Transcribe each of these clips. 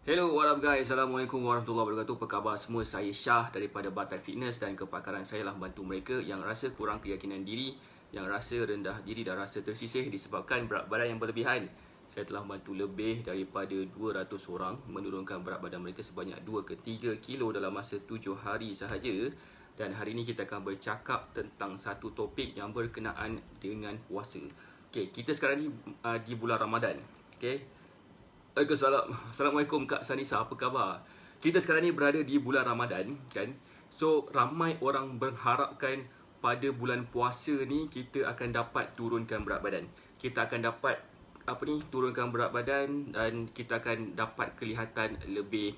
Hello, what up guys? Assalamualaikum warahmatullahi wabarakatuh. Apa khabar semua? Saya Syah daripada Batak Fitness dan kepakaran saya lah membantu mereka yang rasa kurang keyakinan diri, yang rasa rendah diri dan rasa tersisih disebabkan berat badan yang berlebihan. Saya telah membantu lebih daripada 200 orang menurunkan berat badan mereka sebanyak 2 ke 3 kilo dalam masa 7 hari sahaja. Dan hari ini kita akan bercakap tentang satu topik yang berkenaan dengan puasa. Okay, kita sekarang ni di bulan Ramadan. Okay. Assalamualaikum Kak Sanisa, apa khabar? Kita sekarang ni berada di bulan Ramadan kan. So ramai orang berharapkan pada bulan puasa ni kita akan dapat turunkan berat badan. Kita akan dapat turunkan berat badan dan kita akan dapat kelihatan lebih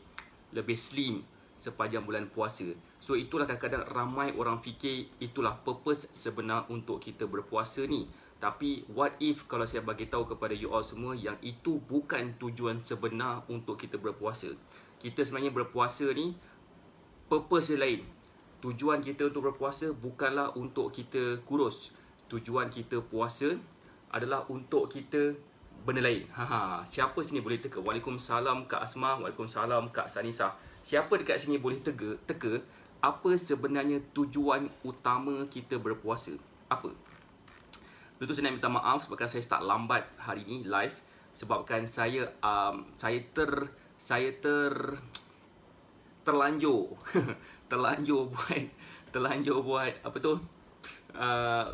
slim sepanjang bulan puasa. So itulah kadang-kadang ramai orang fikir itulah purpose sebenar untuk kita berpuasa ni. Tapi what if kalau saya bagi tahu kepada you all semua yang itu bukan tujuan sebenar untuk kita berpuasa. Kita sebenarnya berpuasa ni purpose dia lain. Tujuan kita untuk berpuasa bukanlah untuk kita kurus. Tujuan kita puasa adalah untuk kita benda lain. Siapa sini boleh teka? Waalaikumsalam Kak Asma, waalaikumsalam Kak Sanisa. Siapa dekat sini boleh teka apa sebenarnya tujuan utama kita berpuasa? Apa? Tentu saya nak minta maaf sebabkan saya start lambat hari ini live sebabkan saya terlanjur terlanjur buat apa tu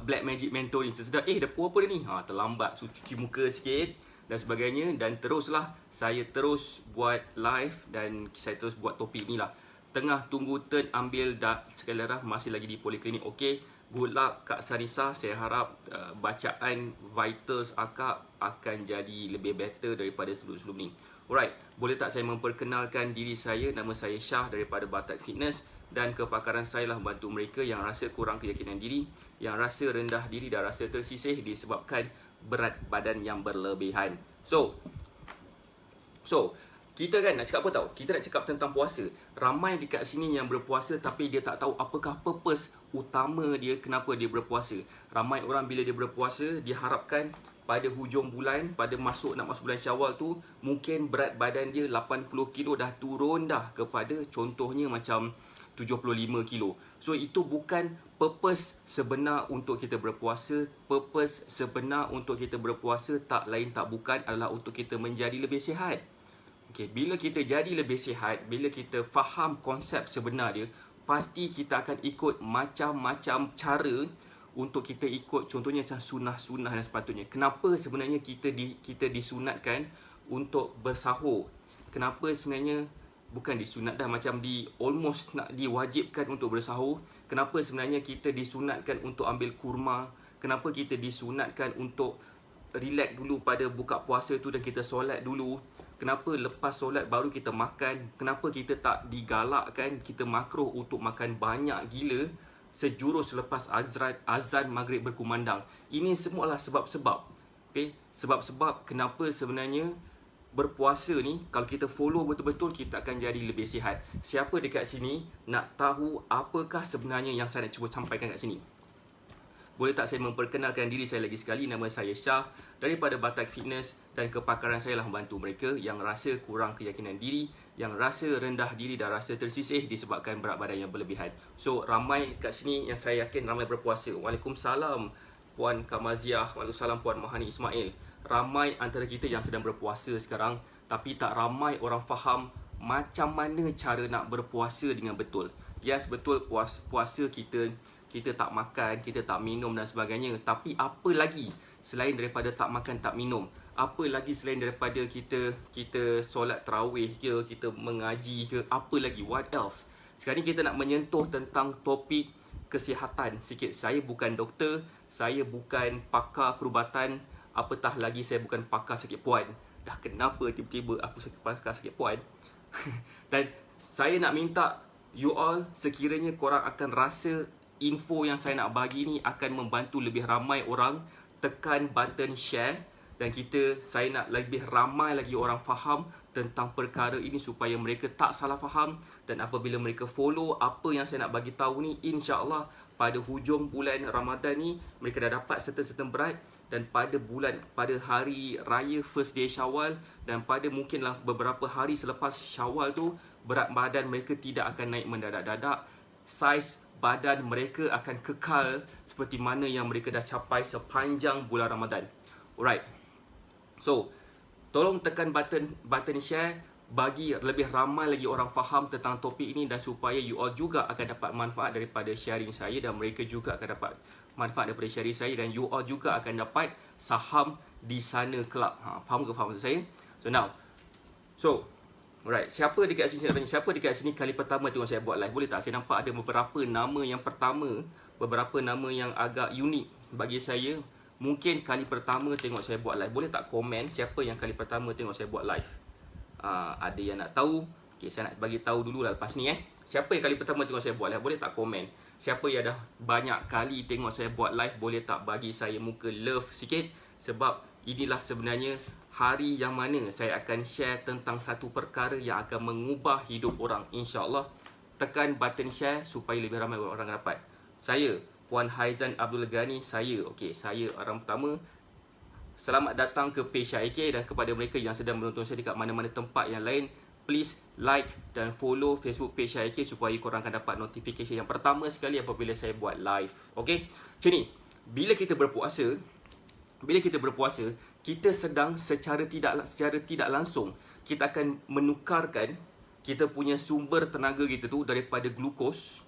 Black Magic Mentor ni. Sesedar dapur apa dia ni? Terlambat, so cuci muka sikit dan sebagainya dan teruslah saya terus buat live dan saya terus buat topik ni lah. Tengah tunggu turn ambil sekali darah, masih lagi di poliklinik. Okey. Good luck Kak Sarisa. Saya harap bacaan Vitals akak akan jadi lebih better daripada sebelum-sebelum ni. Alright, boleh tak saya memperkenalkan diri saya? Nama saya Syah daripada Batak Fitness dan kepakaran saya lah membantu mereka yang rasa kurang keyakinan diri, yang rasa rendah diri dan rasa tersisih disebabkan berat badan yang berlebihan. So kita kan nak cakap apa tau? Kita nak cakap tentang puasa. Ramai dekat sini yang berpuasa tapi dia tak tahu apakah purpose utama dia kenapa dia berpuasa. Ramai orang bila dia berpuasa, dia harapkan pada hujung bulan, nak masuk bulan Syawal tu, mungkin berat badan dia 80 kilo dah turun dah kepada contohnya macam 75 kilo. So itu bukan purpose sebenar untuk kita berpuasa. Purpose sebenar untuk kita berpuasa tak lain tak bukan adalah untuk kita menjadi lebih sihat. Okay, bila kita jadi lebih sihat, bila kita faham konsep sebenar dia, pasti kita akan ikut macam-macam cara untuk kita ikut, contohnya macam sunnah-sunnah dan sepatutnya. Kenapa sebenarnya kita disunatkan untuk bersahur? Kenapa sebenarnya bukan disunat dah, macam almost nak diwajibkan untuk bersahur? Kenapa sebenarnya kita disunatkan untuk ambil kurma? Kenapa kita disunatkan untuk relax dulu pada buka puasa tu dan kita solat dulu? Kenapa lepas solat baru kita makan? Kenapa kita tak digalakkan kita makruh untuk makan banyak gila sejurus selepas azan maghrib berkumandang? Ini semualah sebab-sebab. Okay? Sebab-sebab kenapa sebenarnya berpuasa ni, kalau kita follow betul-betul, kita akan jadi lebih sihat. Siapa dekat sini nak tahu apakah sebenarnya yang saya nak cuba sampaikan kat sini? Boleh tak saya memperkenalkan diri saya lagi sekali? Nama saya Syah daripada Batak Fitness dan kepakaran saya lah membantu mereka yang rasa kurang keyakinan diri, yang rasa rendah diri dan rasa tersisih disebabkan berat badan yang berlebihan. So ramai kat sini yang saya yakin ramai berpuasa. Waalaikumsalam Puan Kamaziah, waalaikumsalam Puan Mahani Ismail. Ramai antara kita yang sedang berpuasa sekarang tapi tak ramai orang faham macam mana cara nak berpuasa dengan betul. Yes, betul, puasa kita tak makan, kita tak minum dan sebagainya. Tapi apa lagi selain daripada tak makan, tak minum? Apa lagi selain daripada kita solat tarawih ke, kita mengaji ke, apa lagi? What else? Sekarang ni kita nak menyentuh tentang topik kesihatan sikit. Saya bukan doktor, saya bukan pakar perubatan, apatah lagi saya bukan pakar sakit puan. Dah kenapa tiba-tiba aku pakar sakit puan? Dan saya nak minta you all, sekiranya korang akan rasa info yang saya nak bagi ni akan membantu lebih ramai orang, tekan button share dan saya nak lebih ramai lagi orang faham tentang perkara ini supaya mereka tak salah faham, dan apabila mereka follow apa yang saya nak bagi tahu ni, insya-Allah pada hujung bulan Ramadan ni mereka dah dapat certain berat, dan pada hari raya first day Syawal dan pada mungkinlah beberapa hari selepas Syawal tu, berat badan mereka tidak akan naik mendadak-dadak. Saiz badan mereka akan kekal seperti mana yang mereka dah capai sepanjang bulan Ramadan. Alright. So, tolong tekan button share bagi lebih ramai lagi orang faham tentang topik ini, dan supaya you all juga akan dapat manfaat daripada sharing saya, dan mereka juga akan dapat manfaat daripada sharing saya, dan you all juga akan dapat saham di sana kelak. Faham maksud saya? Alright, siapa dekat sini, saya nak tanya, siapa dekat sini kali pertama tengok saya buat live? Boleh tak? Saya nampak ada beberapa nama yang pertama, beberapa nama yang agak unik bagi saya. Mungkin kali pertama tengok saya buat live. Boleh tak komen siapa yang kali pertama tengok saya buat live? Ada yang nak tahu? Okay, saya nak bagi tahu dulu lah lepas ni Siapa yang kali pertama tengok saya buat live? Boleh tak komen? Siapa yang dah banyak kali tengok saya buat live, boleh tak bagi saya muka love sikit? Sebab inilah sebenarnya hari yang mana saya akan share tentang satu perkara yang akan mengubah hidup orang, insya-Allah. Tekan button share supaya lebih ramai orang dapat. Saya Puan Haizan Abdul Ghani, saya orang pertama. Selamat datang ke page Syahik, dan kepada mereka yang sedang menonton saya dekat mana-mana tempat yang lain, please like dan follow Facebook page Syahik supaya korang akan dapat notification yang pertama sekali apabila saya buat live. Okey? Macam ni, bila kita berpuasa, kita sedang secara tidak langsung kita akan menukarkan kita punya sumber tenaga kita tu daripada glukos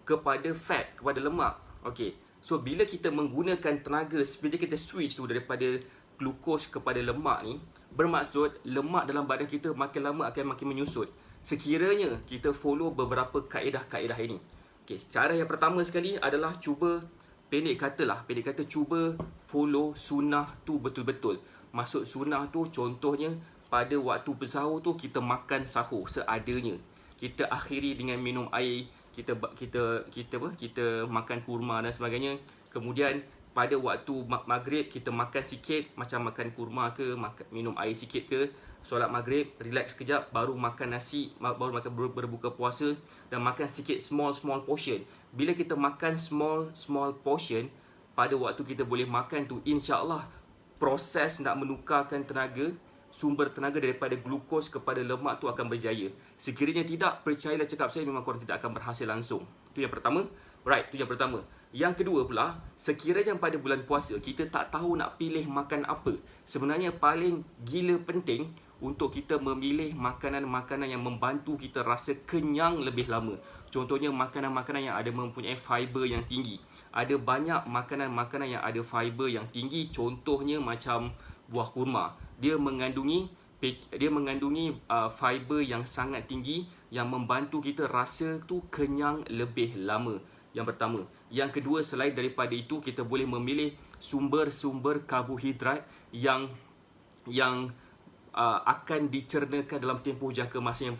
kepada fat, kepada lemak. Okey. So bila kita menggunakan tenaga, bila kita switch tu daripada glukos kepada lemak ni, bermaksud lemak dalam badan kita makin lama akan makin menyusut. Sekiranya kita follow beberapa kaedah-kaedah ini. Okey, cara yang pertama sekali adalah pendek kata cuba follow sunnah tu betul-betul. Maksud sunnah tu contohnya pada waktu bersahur tu kita makan sahur seadanya. Kita akhiri dengan minum air, kita makan kurma dan sebagainya. Kemudian pada waktu maghrib kita makan sikit, macam makan kurma ke, minum air sikit ke, solat maghrib, relax sekejap, baru makan nasi, baru makan berbuka puasa, dan makan sikit small portion. Bila kita makan small portion, pada waktu kita boleh makan tu, insya-Allah proses nak menukarkan sumber tenaga daripada glukos kepada lemak tu akan berjaya. Sekiranya tidak, percayalah cakap saya, memang korang tidak akan berhasil langsung. Itu yang pertama. Right, itu yang pertama. Yang kedua pula, sekiranya pada bulan puasa kita tak tahu nak pilih makan apa, sebenarnya paling gila penting untuk kita memilih makanan-makanan yang membantu kita rasa kenyang lebih lama. Contohnya makanan-makanan yang ada mempunyai fiber yang tinggi. Ada banyak makanan-makanan yang ada fiber yang tinggi, contohnya macam buah kurma. Dia mengandungi fiber yang sangat tinggi yang membantu kita rasa tu kenyang lebih lama. Yang pertama. Yang kedua, selain daripada itu, kita boleh memilih sumber-sumber karbohidrat yang akan dicernakan dalam tempoh jangka masa yang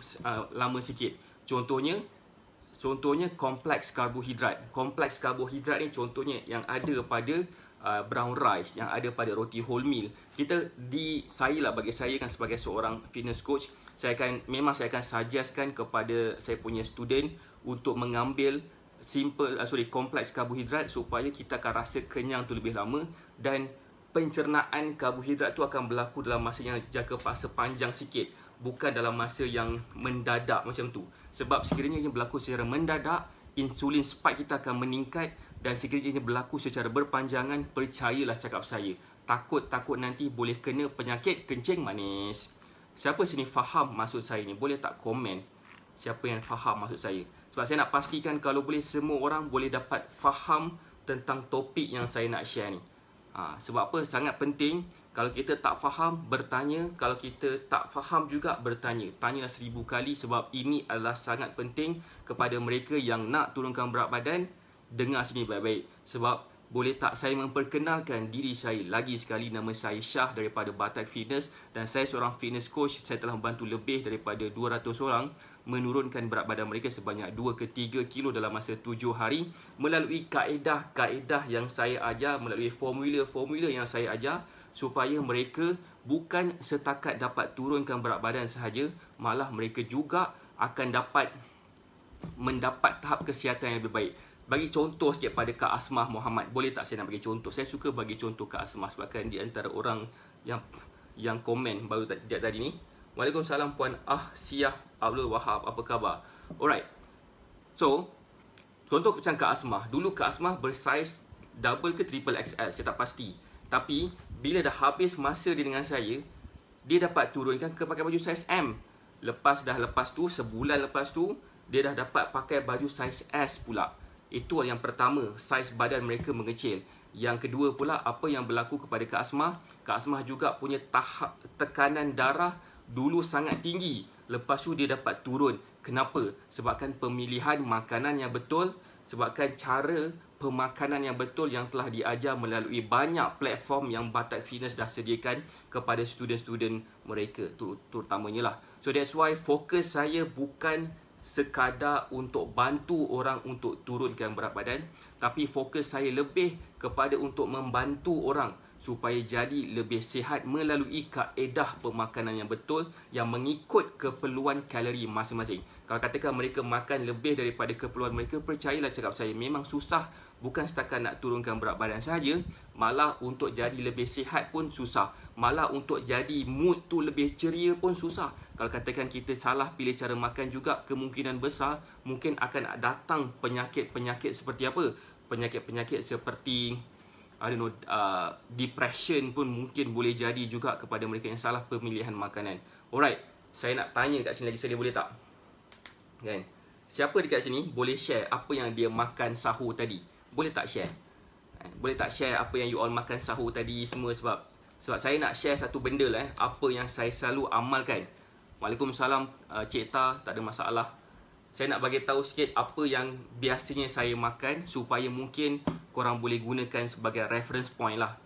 lama sikit. Contohnya kompleks karbohidrat. Kompleks karbohidrat ni contohnya yang ada pada brown rice, yang ada pada roti wholemeal. Bagi saya kan sebagai seorang fitness coach, saya akan suggestkan kepada saya punya student untuk mengambil kompleks karbohidrat supaya kita akan rasa kenyang tu lebih lama, dan pencernaan karbohidrat tu akan berlaku dalam masa yang jangka masa panjang sikit, bukan dalam masa yang mendadak macam tu. Sebab sekiranya ia berlaku secara mendadak, insulin spike kita akan meningkat, dan sekiranya ia berlaku secara berpanjangan, percayalah cakap saya, takut nanti boleh kena penyakit kencing manis. Siapa sini faham maksud saya ni? Boleh tak komen siapa yang faham maksud saya? Sebab saya nak pastikan kalau boleh semua orang boleh dapat faham tentang topik yang saya nak share ni. Sebab apa? Sangat penting. Kalau kita tak faham, bertanya. Kalau kita tak faham juga, bertanya. Tanyalah 1000 kali, sebab ini adalah sangat penting kepada mereka yang nak turunkan berat badan. Dengar sini baik-baik. Sebab boleh tak saya memperkenalkan diri saya lagi sekali. Nama saya Syah daripada Batak Fitness, dan saya seorang fitness coach. Saya telah membantu lebih daripada 200 orang menurunkan berat badan mereka sebanyak 2 ke 3 kilo dalam masa 7 hari melalui kaedah-kaedah yang saya ajar, melalui formula-formula yang saya ajar, supaya mereka bukan setakat dapat turunkan berat badan sahaja, malah mereka juga akan mendapat tahap kesihatan yang lebih baik. Bagi contoh sikit pada Kak Asmah Muhammad. Boleh tak saya nak bagi contoh? Saya suka bagi contoh Kak Asmah sebabkan di antara orang yang komen baru tadi ni. Waalaikumsalam Puan Ahsiah Abdul Wahab, apa khabar? Alright. So, contoh macam Kak Asmah. Dulu Kak Asmah bersaiz double ke triple XL, saya tak pasti. Tapi bila dah habis masa dia dengan saya, dia dapat turunkan ke pakai baju saiz M. Lepas tu, sebulan lepas tu, dia dah dapat pakai baju saiz S pula. Itu yang pertama, saiz badan mereka mengecil. Yang kedua pula, apa yang berlaku kepada Kak Asmah, Kak Asmah juga punya tahap tekanan darah dulu sangat tinggi. Lepas tu dia dapat turun. Kenapa? Sebabkan pemilihan makanan yang betul, sebabkan cara pemakanan yang betul yang telah diajar melalui banyak platform yang Batak Fitness dah sediakan kepada student-student mereka, terutamanya lah. So that's why fokus saya bukan sekadar untuk bantu orang untuk turunkan berat badan, tapi fokus saya lebih kepada untuk membantu orang supaya jadi lebih sihat melalui kaedah pemakanan yang betul yang mengikut keperluan kalori masing-masing. Kalau katakan mereka makan lebih daripada keperluan mereka, percayalah cakap saya, memang susah. Bukan setakat nak turunkan berat badan saja, malah untuk jadi lebih sihat pun susah. Malah untuk jadi mood tu lebih ceria pun susah. Kalau katakan kita salah pilih cara makan juga, kemungkinan besar mungkin akan datang penyakit-penyakit seperti apa? Penyakit-penyakit seperti depression pun mungkin boleh jadi juga kepada mereka yang salah pemilihan makanan. Alright, saya nak tanya kat sini lagi sekali, boleh tak? Kan? Siapa dekat sini boleh share apa yang dia makan sahur tadi? Boleh tak share? Boleh tak share apa yang you all makan sahur tadi semua, sebab saya nak share satu benda lah, apa yang saya selalu amalkan. Waalaikumsalam Cik Ta, tak ada masalah. Saya nak bagi tahu sikit apa yang biasanya saya makan supaya mungkin korang boleh gunakan sebagai reference point lah.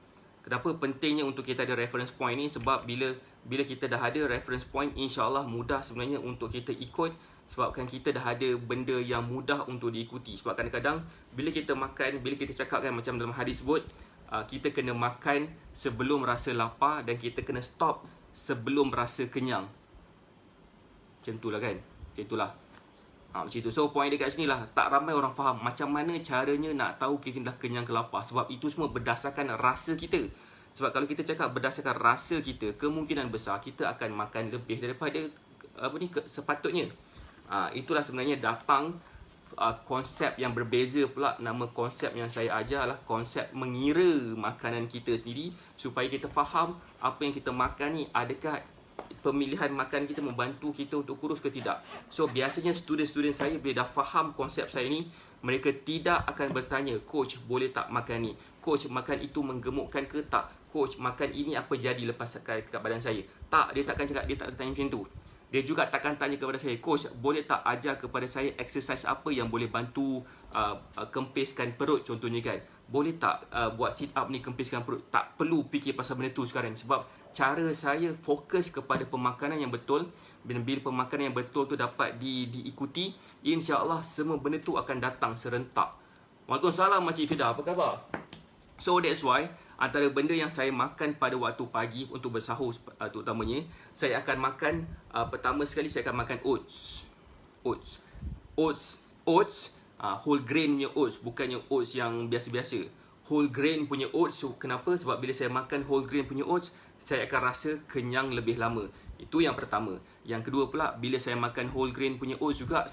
Kenapa pentingnya untuk kita ada reference point ni? Sebab bila kita dah ada reference point, insya-Allah mudah sebenarnya untuk kita ikut. Sebabkan kita dah ada benda yang mudah untuk diikuti. Sebab kadang-kadang bila kita makan, bila kita cakap kan macam dalam hadis sebut, kita kena makan sebelum rasa lapar dan kita kena stop sebelum rasa kenyang. Macam itulah kan? Macam itulah. Macam itu. So point dia kat sini lah, tak ramai orang faham macam mana caranya nak tahu kita dah kenyang ke lapar. Sebab itu semua berdasarkan rasa kita. Sebab kalau kita cakap berdasarkan rasa kita, kemungkinan besar kita akan makan lebih daripada sepatutnya. Itulah sebenarnya datang konsep yang berbeza pula. Nama konsep yang saya ajar adalah konsep mengira makanan kita sendiri, supaya kita faham apa yang kita makan ni, adakah pemilihan makan kita membantu kita untuk kurus ke tidak. So biasanya student-student saya bila dah faham konsep saya ni, mereka tidak akan bertanya, coach boleh tak makan ni, coach makan itu menggemukkan ke tak, coach makan ini apa jadi lepas kat badan saya. Tak, dia takkan cakap, dia tak tanya macam tu. Dia juga takkan tanya kepada saya, coach boleh tak ajar kepada saya exercise apa yang boleh bantu kempiskan perut contohnya kan. Boleh tak buat sit up ni kempiskan perut. Tak perlu fikir pasal benda tu sekarang. Sebab cara saya fokus kepada pemakanan yang betul. Bila pemakanan yang betul tu dapat diikuti, insya-Allah semua benda tu akan datang serentak. Waalaikumsalam Makcik Fida, apa khabar? So that's why antara benda yang saya makan pada waktu pagi untuk bersahur terutamanya, saya akan makan pertama sekali saya akan makan oats, whole grain punya oats, bukannya oats yang biasa-biasa. Whole grain punya oats. Kenapa? Sebab bila saya makan whole grain punya oats, saya akan rasa kenyang lebih lama. Itu yang pertama. Yang kedua pula, bila saya makan whole grain punya oats juga,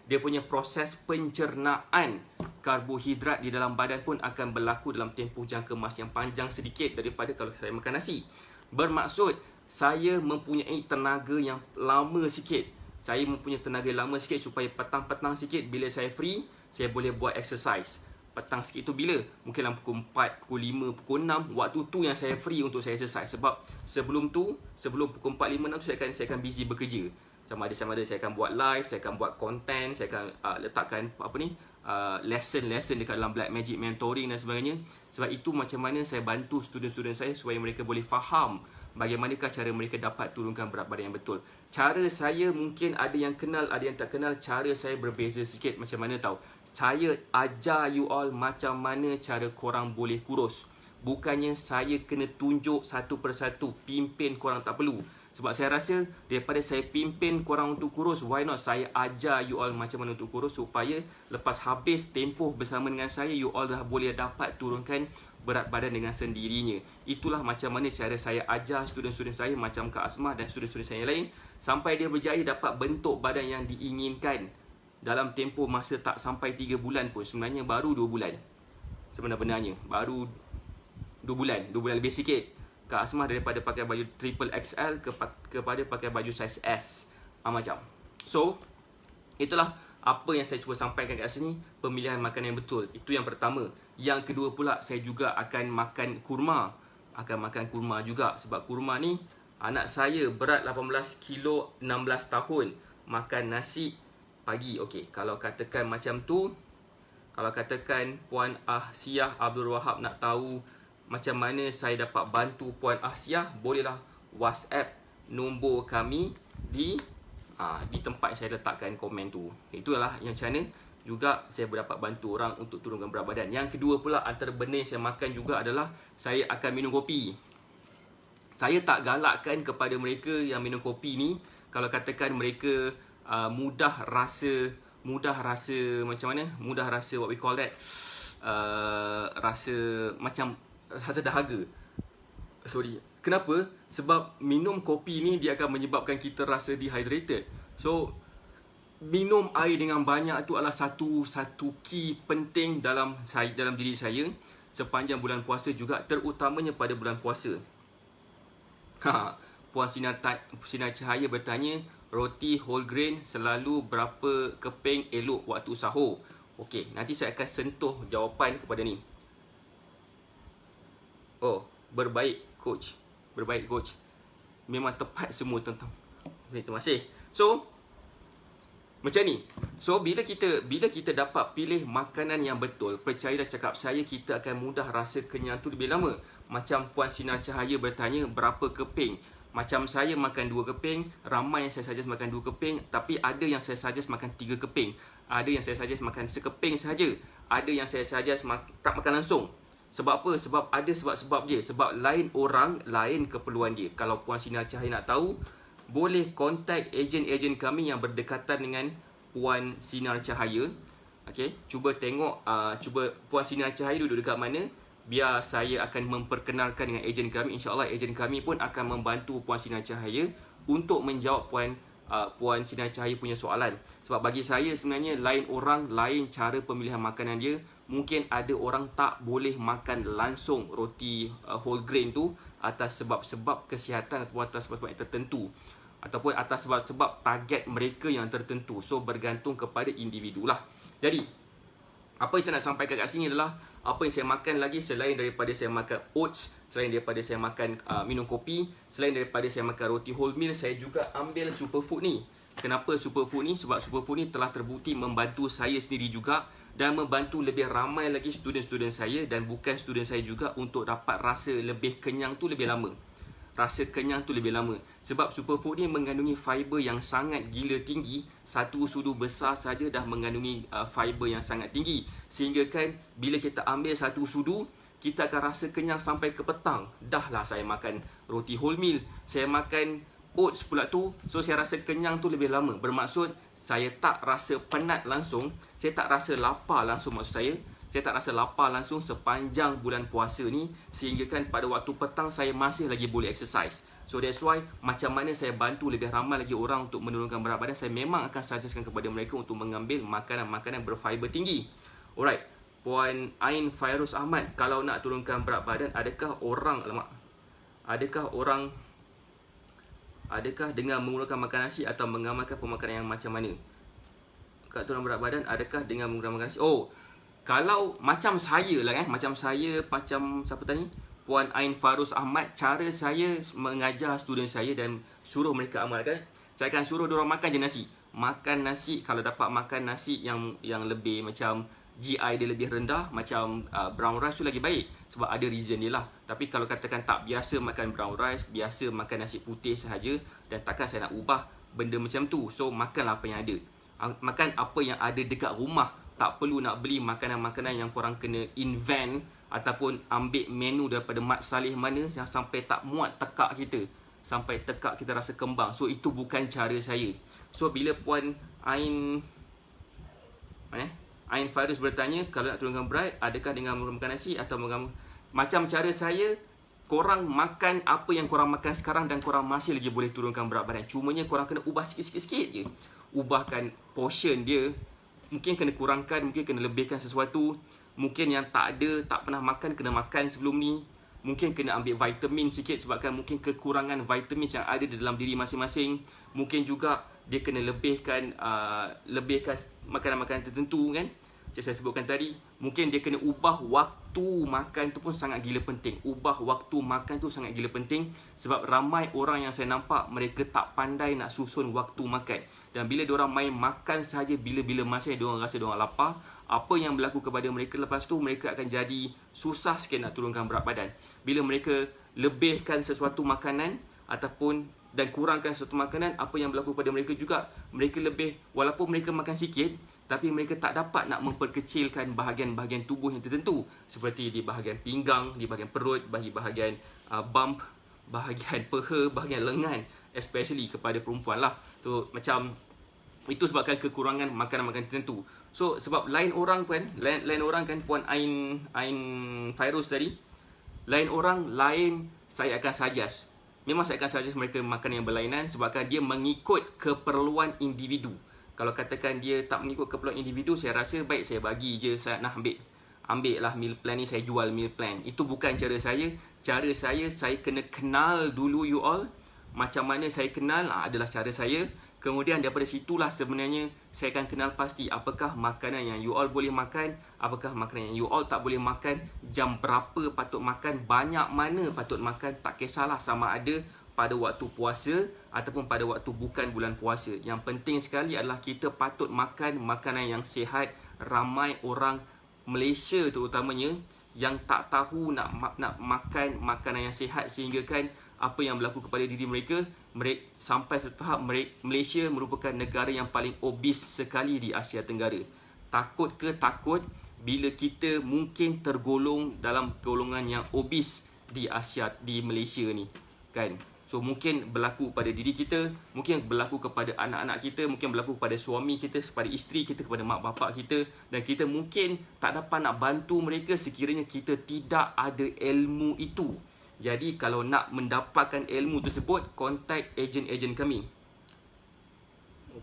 dia punya proses pencernaan karbohidrat di dalam badan pun akan berlaku dalam tempoh jangka masa yang panjang sedikit daripada kalau saya makan nasi. Bermaksud saya mempunyai tenaga yang lama sikit. Saya mempunyai tenaga lama sikit supaya petang-petang sikit bila saya free, saya boleh buat exercise. Petang sikit tu bila? Mungkin dalam pukul 4, pukul 5, pukul 6. Waktu tu yang saya free untuk saya exercise. Sebab sebelum pukul 4, 5, 6 saya akan busy bekerja. Sama ada saya akan buat live, saya akan buat content, saya akan letakkan lesson dekat dalam Black Magic Mentoring dan sebagainya. Sebab itu macam mana saya bantu student-student saya supaya mereka boleh faham bagaimanakah cara mereka dapat turunkan berat badan yang betul. Cara saya mungkin ada yang kenal, ada yang tak kenal. Cara saya berbeza sikit. Macam mana tahu? Saya ajar you all macam mana cara korang boleh kurus. Bukannya saya kena tunjuk satu persatu, pimpin korang, tak perlu. Sebab saya rasa daripada saya pimpin korang untuk kurus, why not saya ajar you all macam mana untuk kurus, supaya lepas habis tempoh bersama dengan saya, you all dah boleh dapat turunkan berat badan dengan sendirinya. Itulah macam mana cara saya ajar student-student saya macam Kak Asmah dan student-student saya yang lain, sampai dia berjaya dapat bentuk badan yang diinginkan dalam tempoh masa tak sampai 3 bulan pun. Sebenarnya baru 2 bulan. Sebenarnya baru 2 bulan, 2 bulan lebih sikit. Kak Asmah daripada pakai baju triple XL kepada pakai baju size S. Macam. So, itulah apa yang saya cuba sampaikan kat sini, pemilihan makanan yang betul. Itu yang pertama. Yang kedua pula, saya juga akan makan kurma. Akan makan kurma juga. Sebab kurma ni, anak saya berat 18 kilo, 16 tahun. Makan nasi pagi. Okey, kalau katakan macam tu, kalau katakan Puan Ahsiah Abdul Wahab nak tahu macam mana saya dapat bantu Puan Ahsiah, bolehlah WhatsApp nombor kami di tempat saya letakkan komen tu. Itulah yang macam mana juga saya dapat bantu orang untuk turunkan berat badan. Yang kedua pula, antara benda yang saya makan juga adalah saya akan minum kopi. Saya tak galakkan kepada mereka yang minum kopi ni, kalau katakan mereka mudah rasa macam mana? Mudah rasa what we call that, rasa macam rasa dahaga. Sorry. Kenapa? Sebab minum kopi ni dia akan menyebabkan kita rasa dehydrated. So, minum air dengan banyak tu adalah satu key penting dalam diri saya sepanjang bulan puasa juga, terutamanya pada bulan puasa. Puan Sinar Cahaya bertanya, roti whole grain selalu berapa keping elok waktu sahur? Okey, nanti saya akan sentuh jawapan kepada ni. Oh, berbaik coach. Berbaik coach. Memang tepat semua tentang. Terima kasih. So, macam ni. So, bila kita dapat pilih makanan yang betul, percayalah cakap saya, kita akan mudah rasa kenyang tu lebih lama. Macam Puan Sinar Cahaya bertanya, berapa keping? Macam saya makan 2 keping, ramai yang saya suggest makan 2 keping, tapi ada yang saya suggest makan 3 keping. Ada yang saya suggest makan sekeping sahaja. Ada yang saya suggest tak makan langsung. Sebab apa? Sebab ada sebab-sebab dia. Sebab lain orang, lain keperluan dia. Kalau Puan Sinar Cahaya nak tahu, boleh kontak ejen-ejen kami yang berdekatan dengan Puan Sinar Cahaya. Okay, cuba tengok, cuba Puan Sinar Cahaya duduk dekat mana. Biar saya akan memperkenalkan dengan ejen kami. InsyaAllah ejen kami pun akan membantu Puan Sinar Cahaya untuk menjawab Puan Sinar Cahaya punya soalan. Sebab bagi saya sebenarnya lain orang, lain cara pemilihan makanan dia. Mungkin ada orang tak boleh makan langsung roti whole grain tu atas sebab-sebab kesihatan ataupun atas sebab-sebab yang tertentu, ataupun atas sebab-sebab target mereka yang tertentu. So, bergantung kepada individu lah. Jadi, apa yang saya nak sampaikan kat sini adalah apa yang saya makan lagi selain daripada saya makan oats, selain daripada saya makan minum kopi, selain daripada saya makan roti whole meal, saya juga ambil superfood ni. Kenapa superfood ni? Sebab superfood ni telah terbukti membantu saya sendiri juga dan membantu lebih ramai lagi student-student saya dan bukan student saya juga untuk dapat rasa lebih kenyang tu lebih lama. Rasa kenyang tu lebih lama. Sebab superfood ni mengandungi fiber yang sangat gila tinggi. Satu sudu besar saja dah mengandungi fiber yang sangat tinggi. Sehingga kan bila kita ambil satu sudu, kita akan rasa kenyang sampai ke petang. Dah lah saya makan roti whole meal, saya makan oats pula tu. So saya rasa kenyang tu lebih lama. Bermaksud saya tak rasa penat langsung, saya tak rasa lapar langsung maksud saya. Saya tak rasa lapar langsung sepanjang bulan puasa ni, sehingga kan pada waktu petang saya masih lagi boleh exercise. So that's why macam mana saya bantu lebih ramai lagi orang untuk menurunkan berat badan, saya memang akan suggestkan kepada mereka untuk mengambil makanan-makanan berfiber tinggi. Alright, Puan Ain Fairuz Ahmad, kalau nak turunkan berat badan, adakah dengan menggunakan makan nasi atau mengamalkan pemakanan yang macam mana? Kalau turun berat badan, adakah dengan menggunakan makan nasi? Oh, kalau macam saya lah macam siapa tadi? Puan Ain Fairuz Ahmad, cara saya mengajar student saya dan suruh mereka amalkan, saya akan suruh diorang makan je nasi. Makan nasi, kalau dapat makan nasi yang lebih macam GI dia lebih rendah, macam brown rice tu lagi baik. Sebab ada reason dia lah. Tapi kalau katakan tak biasa makan brown rice, biasa makan nasi putih sahaja, dan takkan saya nak ubah benda macam tu. So makanlah apa yang ada. Makan apa yang ada dekat rumah. Tak perlu nak beli makanan-makanan yang korang kena invent ataupun ambil menu daripada mat salih mana yang sampai tak muat tekak kita, sampai tekak kita rasa kembang. So itu bukan cara saya. So bila Puan Ain Fairuz bertanya, kalau nak turunkan berat, adakah dengan makan nasi atau macam cara saya, korang makan apa yang korang makan sekarang dan korang masih lagi boleh turunkan berat badan. Cumanya korang kena ubah sikit-sikit je. Ubahkan portion dia. Mungkin kena kurangkan, mungkin kena lebihkan sesuatu. Mungkin yang tak ada, tak pernah makan, kena makan sebelum ni. Mungkin kena ambil vitamin sikit sebabkan mungkin kekurangan vitamin yang ada di dalam diri masing-masing. Mungkin juga dia kena lebihkan makanan-makanan tertentu kan. Macam saya sebutkan tadi, mungkin dia kena ubah waktu makan tu pun sangat gila penting. Ubah waktu makan tu sangat gila penting. Sebab ramai orang yang saya nampak, mereka tak pandai nak susun waktu makan. Dan bila diorang main makan sahaja bila-bila masa yang diorang rasa diorang lapar, apa yang berlaku kepada mereka lepas tu, mereka akan jadi susah sikit nak turunkan berat badan. Bila mereka lebihkan sesuatu makanan ataupun dan kurangkan sesuatu makanan, apa yang berlaku pada mereka juga, mereka lebih, walaupun mereka makan sikit, tapi mereka tak dapat nak memperkecilkan bahagian-bahagian tubuh yang tertentu, seperti di bahagian pinggang, di bahagian perut, bahagian bump, bahagian peha, bahagian lengan, especially kepada perempuan lah. Tu macam itu sebabkan kekurangan makanan-makanan tertentu. So sebab lain orang kan Puan Ain Fairuz tadi, lain orang lain saya akan suggest. Memang saya akan suggest mereka makan yang berlainan sebabkan dia mengikut keperluan individu. Kalau katakan dia tak mengikut keperluan individu, saya rasa baik saya bagi je, saya nak ambil lah meal plan ni, saya jual meal plan. Itu bukan cara saya. Cara saya kena kenal dulu you all. Macam mana saya kenal adalah cara saya. Kemudian daripada situlah sebenarnya saya akan kenal pasti apakah makanan yang you all boleh makan, apakah makanan yang you all tak boleh makan, jam berapa patut makan, banyak mana patut makan. Tak kisahlah sama ada pada waktu puasa ataupun pada waktu bukan bulan puasa. Yang penting sekali adalah kita patut makan makanan yang sihat. Ramai orang Malaysia terutamanya yang tak tahu nak makan makanan yang sihat, sehingga kan apa yang berlaku kepada diri mereka sampai setahap Malaysia merupakan negara yang paling obes sekali di Asia Tenggara. Takut bila kita mungkin tergolong dalam golongan yang obes di Malaysia ni kan. So mungkin berlaku pada diri kita, mungkin berlaku kepada anak-anak kita, mungkin berlaku kepada suami kita, kepada isteri kita, kepada mak bapak kita, dan kita mungkin tak dapat nak bantu mereka sekiranya kita tidak ada ilmu itu. Jadi kalau nak mendapatkan ilmu tersebut, kontak ejen-ejen kami.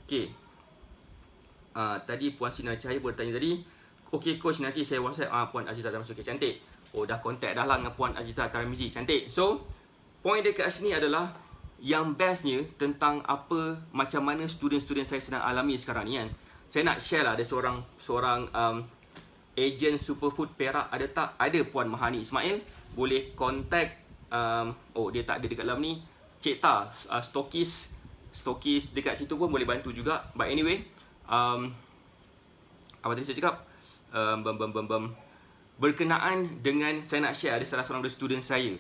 Okey. Tadi Puan Sinar Cahaya bertanya tadi, okey coach, nanti saya WhatsApp Puan Azita Tarmizi. Okay, cantik. Oh, dah kontak dah lah dengan Puan Azita Tarmizi. Cantik. So point dekat sini adalah yang bestnya tentang macam mana student-student saya sedang alami sekarang ni kan. Saya nak share lah, ada seorang ejen Superfood Perak, ada tak? Ada Puan Mahani Ismail. Boleh contact, dia tak ada dekat dalam ni, Cik Ta, stokis dekat situ pun boleh bantu juga. But anyway, apa tadi saya cakap? Berkenaan dengan, saya nak share, ada salah seorang student saya.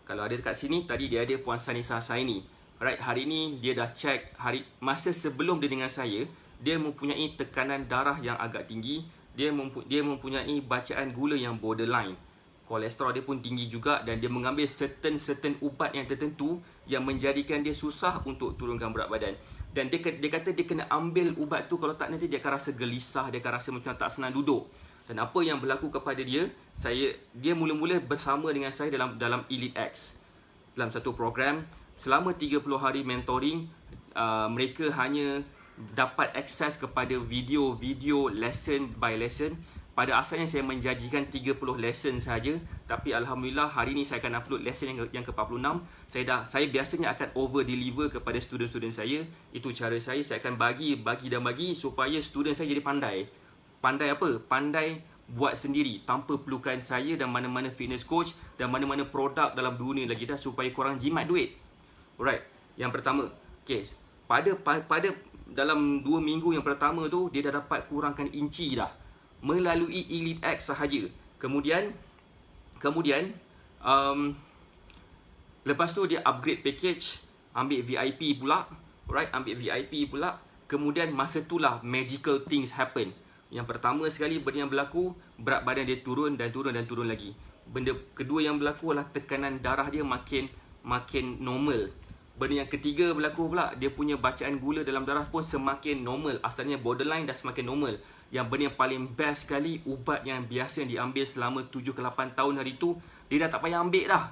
Kalau ada dekat sini, tadi dia ada Puan Sanisa Saini. Alright, hari ni dia dah check, masa sebelum dia dengan saya, dia mempunyai tekanan darah yang agak tinggi. Dia mempunyai bacaan gula yang borderline. Kolesterol dia pun tinggi juga, dan dia mengambil certain ubat yang tertentu yang menjadikan dia susah untuk turunkan berat badan. Dan dia kata dia kena ambil ubat tu, kalau tak nanti dia akan rasa gelisah, dia akan rasa macam tak senang duduk. Dan apa yang berlaku kepada dia mula-mula bersama dengan saya dalam Elite X. Dalam satu program, selama 30 hari mentoring, mereka hanya dapat akses kepada video lesson by lesson. Pada asalnya saya menjanjikan 30 lesson saja, tapi alhamdulillah hari ini saya akan upload lesson yang ke-46. Saya biasanya akan over deliver kepada student-student saya. Itu cara saya akan bagi supaya student saya jadi pandai. Pandai apa? Pandai buat sendiri tanpa perlukan saya dan mana-mana fitness coach dan mana-mana produk dalam dunia lagi dah, supaya korang jimat duit. Alright, yang pertama. Okay, pada dalam 2 minggu yang pertama tu, dia dah dapat kurangkan inci dah melalui Elite X sahaja. Kemudian lepas tu dia upgrade package, ambil VIP pula. Alright, ambil VIP pula. Kemudian masa itulah magical things happen. Yang pertama sekali benda yang berlaku, berat badan dia turun dan turun lagi. Benda kedua yang berlaku adalah tekanan darah dia makin normal. Benda yang ketiga berlaku pula, dia punya bacaan gula dalam darah pun semakin normal. Asalnya borderline dah semakin normal. Yang benda yang paling best sekali, ubat yang biasa yang diambil selama 7 ke 8 tahun hari tu, dia dah tak payah ambil dah.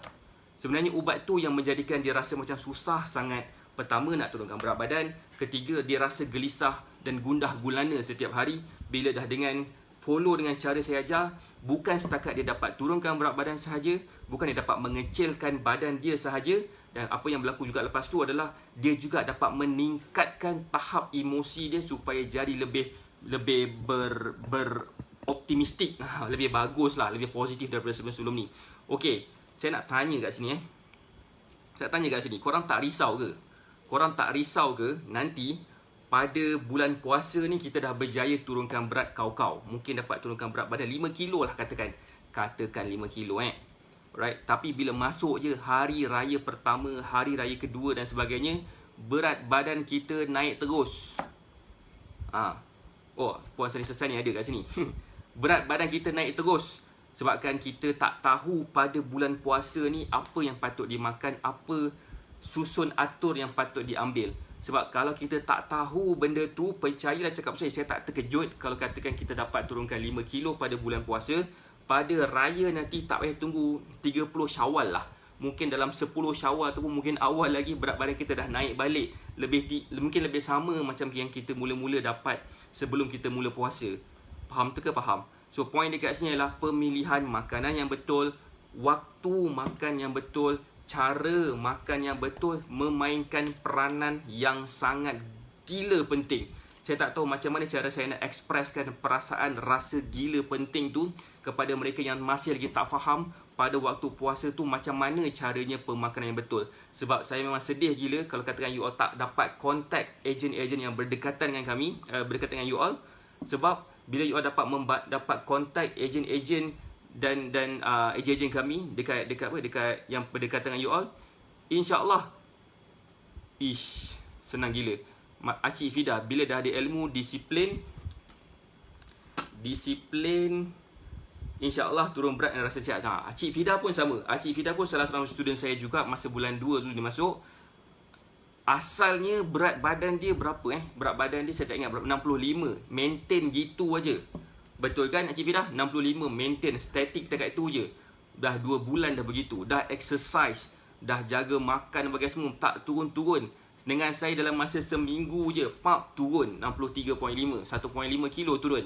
Sebenarnya ubat tu yang menjadikan dia rasa macam susah sangat. Pertama, nak turunkan berat badan. Ketiga, dia rasa gelisah dan gundah gulana setiap hari. Bila dah dengan follow dengan cara saya ajar, bukan setakat dia dapat turunkan berat badan sahaja, bukan dia dapat mengecilkan badan dia sahaja, dan apa yang berlaku juga lepas tu adalah dia juga dapat meningkatkan tahap emosi dia supaya jadi lebih optimistik, lebih bagus lah, lebih positif daripada sebelum ni. Okey, saya nak tanya kat sini Saya tanya kat sini, korang tak risau ke? Nanti pada bulan puasa ni kita dah berjaya turunkan berat kau-kau. Mungkin dapat turunkan berat badan 5 kilo lah katakan. Katakan 5 kilo Right? Tapi bila masuk je hari raya pertama, hari raya kedua dan sebagainya, berat badan kita naik terus. Puan Seri Sesat ni ada kat sini. Berat badan kita naik terus. Sebabkan kita tak tahu pada bulan puasa ni apa yang patut dimakan, apa susun atur yang patut diambil. Sebab kalau kita tak tahu benda tu, percayalah cakap saya tak terkejut kalau katakan kita dapat turunkan 5 kilo pada bulan puasa. Pada raya nanti tak payah tunggu 30 Syawal lah. Mungkin dalam 10 Syawal tu pun mungkin awal lagi berat badan kita dah naik balik. Mungkin lebih sama macam yang kita mula-mula dapat sebelum kita mula puasa. Faham tu ke? Faham. So point dekat sini adalah pemilihan makanan yang betul, waktu makan yang betul, cara makan yang betul memainkan peranan yang sangat gila penting. Saya tak tahu macam mana cara saya nak ekspreskan perasaan rasa gila penting tu kepada mereka yang masih lagi tak faham pada waktu puasa tu macam mana caranya pemakanan yang betul. Sebab saya memang sedih gila kalau katakan you all tak dapat contact ejen-ejen yang berdekatan dengan kami, berdekatan dengan you all. Sebab bila you all dapat contact ejen-ejen dan ejen-ejen kami dekat yang berdekatan dengan you all, insya-Allah senang gila. Acik Fida bila dah ada ilmu, disiplin, insya-Allah turun berat dan rasa sihat. Acik Fida pun sama. Acik Fida pun salah seorang student saya juga masa bulan 2 dulu dia masuk. Asalnya berat badan dia berapa Berat badan dia saya tak ingat berapa, 65. Maintain gitu aja. Betul kan Acik Fida? 65 maintain static dekat itu je. Dah 2 bulan dah begitu. Dah exercise, dah jaga makan bagai semua, tak turun-turun. Dengan saya dalam masa seminggu je, turun 63.5, 1.5 kilo turun.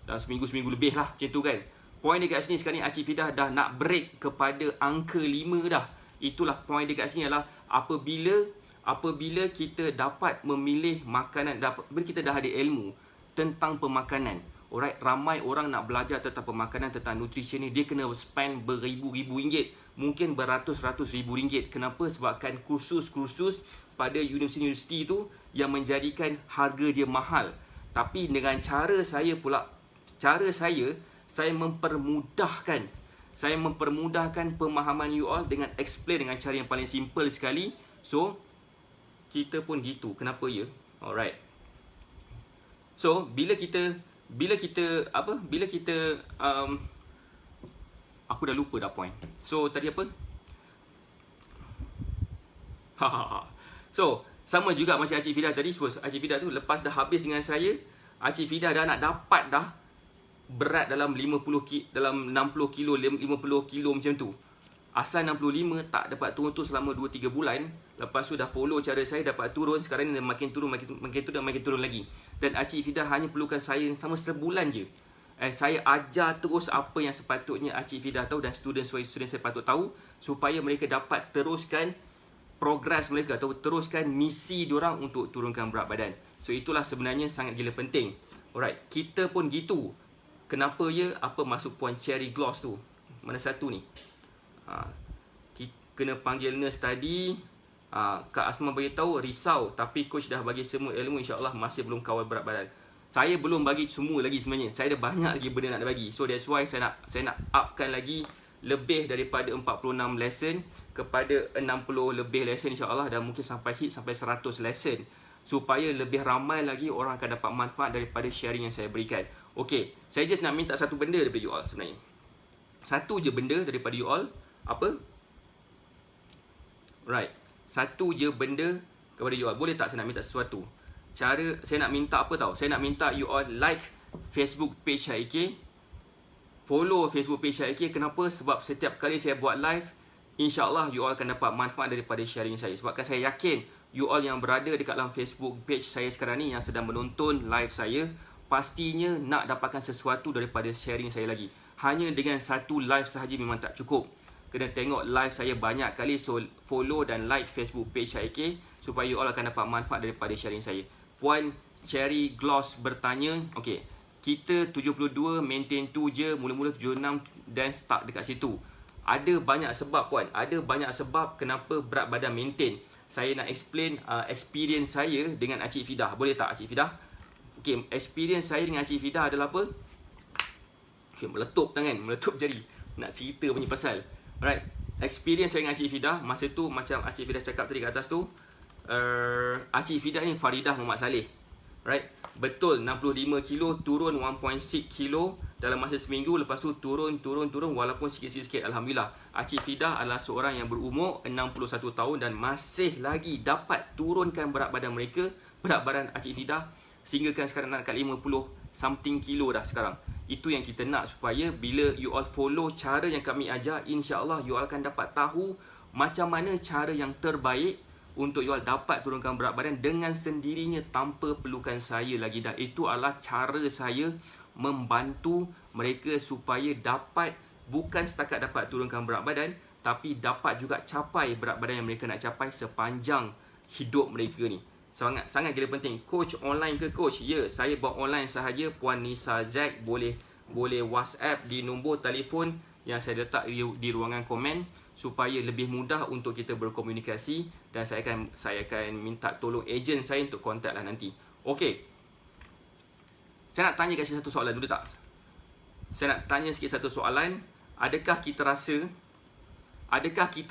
Dalam seminggu lebih lah macam tu kan. Point dekat sini sekarang ni Acik Fidah dah nak break kepada angka 5 dah. Itulah point dekat sini adalah apabila kita dapat memilih makanan, bila kita dah ada ilmu tentang pemakanan. Alright, ramai orang nak belajar tentang pemakanan, tentang nutrition ni, dia kena spend beribu-ribu ringgit, mungkin beratus-ratus ribu ringgit. Kenapa? Sebabkan kursus-kursus pada universiti tu yang menjadikan harga dia mahal. Tapi dengan cara saya pula, saya mempermudahkan pemahaman you all dengan explain dengan cara yang paling simple sekali. So kita pun gitu. Kenapa ya? Alright. So bila kita aku dah lupa dah point. So tadi apa? So sama juga macam Acik Fidah tadi. Acik Fidah tu lepas dah habis dengan saya, Acik Fidah dah nak dapat dah berat dalam 60 kilo, 50 kilo macam tu. Asal 65 tak dapat turun tu selama 2-3 bulan. Lepas tu dah follow cara saya, dapat turun. Sekarang ni makin turun lagi. Dan Acik Fidah hanya perlukan saya sama sebulan je. Saya ajar terus apa yang sepatutnya Acik Fidah tahu dan student saya patut tahu, supaya mereka dapat teruskan progress mereka atau teruskan misi diorang untuk turunkan berat badan. So itulah sebenarnya sangat gila penting. Alright, kita pun gitu. Kenapa ya? Apa masuk point cherry gloss tu? Mana satu ni? Kena panggil nurse tadi. Kak Asma beritahu risau, tapi coach dah bagi semua ilmu, insya-Allah masih belum kawal berat badan. Saya belum bagi semua lagi sebenarnya. Saya ada banyak lagi benda nak bagi. So that's why saya nak upkan lagi lebih daripada 46 lesson kepada 60 lebih lesson insya-Allah, dan mungkin sampai 100 lesson, supaya lebih ramai lagi orang akan dapat manfaat daripada sharing yang saya berikan. Okey, saya just nak minta satu benda daripada you all sebenarnya. Satu je benda daripada you all. Apa? Right. Satu je benda kepada you all. Boleh tak saya nak minta sesuatu? Saya nak minta apa tau? Saya nak minta you all like Facebook page HIK. Follow Facebook page HIK. Kenapa? Sebab setiap kali saya buat live, InsyaAllah you all akan dapat manfaat daripada sharing saya. Sebabkan saya yakin you all yang berada dekat dalam Facebook page saya sekarang ni, yang sedang menonton live saya, pastinya nak dapatkan sesuatu daripada sharing saya lagi. Hanya dengan satu live sahaja memang tak cukup. Kena tengok live saya banyak kali. So follow dan like Facebook page HIK supaya you all akan dapat manfaat daripada sharing saya. Puan Cherry Gloss bertanya, okay, kita 72 maintain tu je, mula-mula 76 dan start dekat situ. Ada banyak sebab puan, ada banyak sebab kenapa berat badan maintain. Saya nak explain experience saya dengan Acik Fidah. Boleh tak Acik Fidah? Okay, experience saya dengan Acik Fidah adalah apa? Okay, meletup tangan, meletup jari. Nak cerita punya pasal. Alright, experience saya dengan Acik Fidah, masa tu macam Acik Fidah cakap tadi kat atas tu, Acik Fidah ni Faridah Muhammad Saleh. Right, betul 65 kilo turun 1.6 kilo dalam masa seminggu. Lepas tu turun walaupun sikit-sikit. Alhamdulillah, Acik Fidah adalah seorang yang berumur 61 tahun dan masih lagi dapat turunkan berat badan mereka. Berat badan Acik Fidah sehingga kan sekarang nak dekat 50 something kilo dah sekarang. Itu yang kita nak, supaya bila you all follow cara yang kami ajar, insya-Allah you all akan dapat tahu macam mana cara yang terbaik untuk you all dapat turunkan berat badan dengan sendirinya tanpa perlukan saya lagi. Dan itu adalah cara saya membantu mereka supaya dapat, bukan setakat dapat turunkan berat badan, tapi dapat juga capai berat badan yang mereka nak capai sepanjang hidup mereka ni. Sangat gila penting. Coach online ke coach? Ya, saya buat online sahaja. Puan Nisa Zack boleh WhatsApp di nombor telefon yang saya letak di ruangan komen supaya lebih mudah untuk kita berkomunikasi, dan saya akan minta tolong ejen saya untuk kontak lah nanti. Okey. Saya nak tanya kat sini satu soalan dulu tak? Saya nak tanya sikit satu soalan. Adakah kita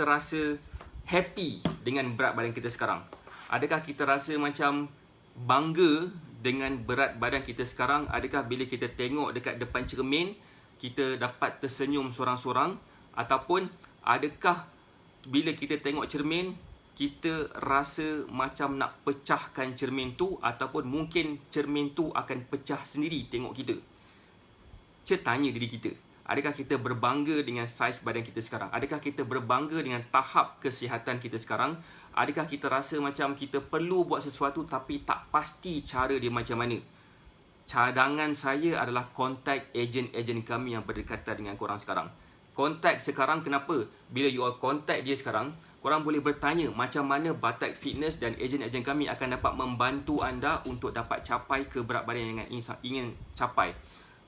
rasa happy dengan berat badan kita sekarang? Adakah kita rasa macam bangga dengan berat badan kita sekarang? Adakah bila kita tengok dekat depan cermin, kita dapat tersenyum sorang-sorang? Ataupun adakah bila kita tengok cermin, kita rasa macam nak pecahkan cermin tu, ataupun mungkin cermin tu akan pecah sendiri tengok kita? Tanya diri kita. Adakah kita berbangga dengan saiz badan kita sekarang? Adakah kita berbangga dengan tahap kesihatan kita sekarang? Adakah kita rasa macam kita perlu buat sesuatu tapi tak pasti cara dia macam mana? Cadangan saya adalah kontak ejen-ejen kami yang berdekatan dengan korang sekarang. Kontak sekarang, kenapa? Bila you all kontak dia sekarang, korang boleh bertanya macam mana Batak Fitness dan ejen-ejen kami akan dapat membantu anda untuk dapat capai ke berat badan yang ingin capai.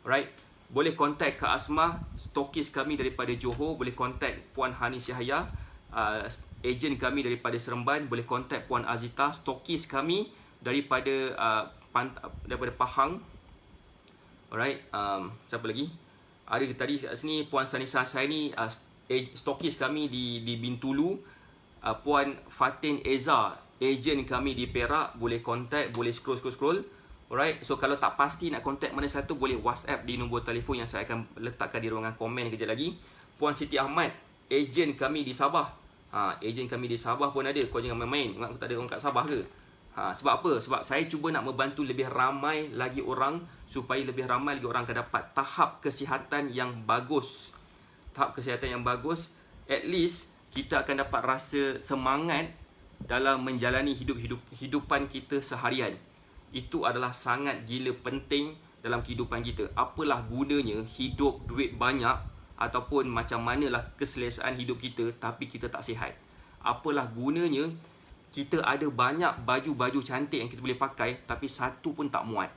Alright? Boleh kontak Kak Asmah, stokis kami daripada Johor. Boleh kontak Puan Hanis Yahya, ejen kami daripada Seremban. Boleh kontak Puan Azita, stokis kami daripada Pahang. Alright, siapa lagi? Ada tadi kat sini Puan Sanisa Saini, stokis kami di Bintulu. Puan Fatin Eza, ejen kami di Perak. Boleh kontak, boleh scroll. Alright, so kalau tak pasti nak kontak mana satu, boleh WhatsApp di nombor telefon yang saya akan letakkan di ruangan komen kejap lagi. Puan Siti Ahmad, ejen kami di Sabah. Ejen kami di Sabah pun ada. Kau jangan main-main. Ingat aku tak ada orang kat Sabah ke? Sebab apa? Sebab saya cuba nak membantu lebih ramai lagi orang, supaya lebih ramai lagi orang akan dapat tahap kesihatan yang bagus. Tahap kesihatan yang bagus. At least kita akan dapat rasa semangat dalam menjalani hidupan kita seharian. Itu adalah sangat gila penting dalam kehidupan kita. Apalah gunanya hidup duit banyak, ataupun macam manalah keselesaan hidup kita, tapi kita tak sihat. Apalah gunanya kita ada banyak baju-baju cantik yang kita boleh pakai, tapi satu pun tak muat.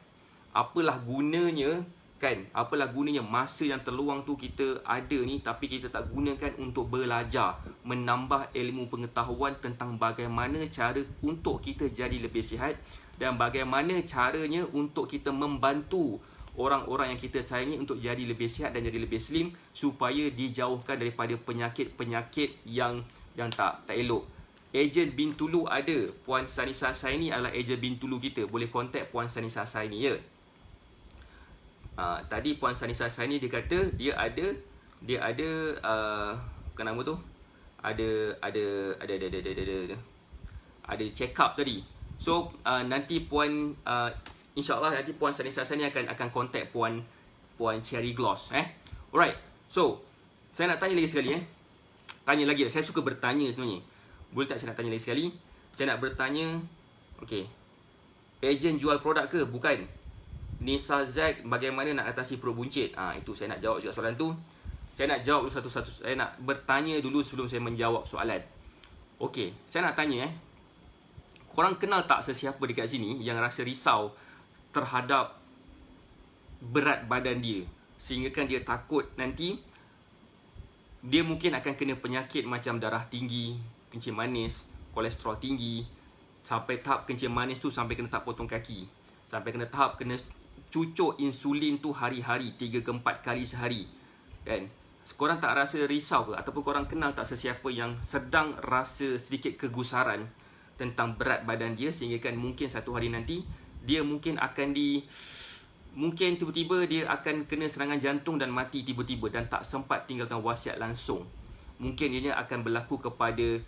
Apalah gunanya, kan? Apalah gunanya masa yang terluang tu kita ada ni, tapi kita tak gunakan untuk belajar, menambah ilmu pengetahuan tentang bagaimana cara untuk kita jadi lebih sihat, dan bagaimana caranya untuk kita membantu orang-orang yang kita sayangi untuk jadi lebih sihat dan jadi lebih slim, supaya dijauhkan daripada penyakit-penyakit yang tak elok. Ejen Bintulu ada. Puan Sanisa Saini adalah ejen Bintulu kita. Boleh kontak Puan Sanisa Saini, ya. Tadi Puan Sanisa Saini dia kata dia ada dia ada bukan nama tu, ada check up tadi. So nanti puan InsyaAllah nanti Puan Sanisa ni akan contact Puan Cherry Gloss. Alright. So saya nak tanya lagi sekali Tanya lagi. Saya suka bertanya sebenarnya. Boleh tak saya nak tanya lagi sekali? Saya nak bertanya. Okay, ejen jual produk ke? Bukan. Nisa Zack bagaimana nak atasi perut buncit? Itu saya nak jawab juga soalan tu. Saya nak jawab satu-satu. Saya nak bertanya dulu sebelum saya menjawab soalan. Okay, saya nak tanya korang kenal tak sesiapa dekat sini yang rasa risau terhadap berat badan dia, sehingga kan dia takut nanti dia mungkin akan kena penyakit macam darah tinggi, kencing manis, kolesterol tinggi, sampai tahap kencing manis tu sampai kena tahap potong kaki, sampai kena tahap kena cucuk insulin tu hari-hari 3 ke 4 kali sehari. Kan? Korang tak rasa risau ke? Ataupun korang kenal tak sesiapa yang sedang rasa sedikit kegusaran tentang berat badan dia, sehingga kan mungkin satu hari nanti dia mungkin akan mungkin tiba-tiba dia akan kena serangan jantung dan mati tiba-tiba dan tak sempat tinggalkan wasiat langsung. Mungkin ianya akan berlaku kepada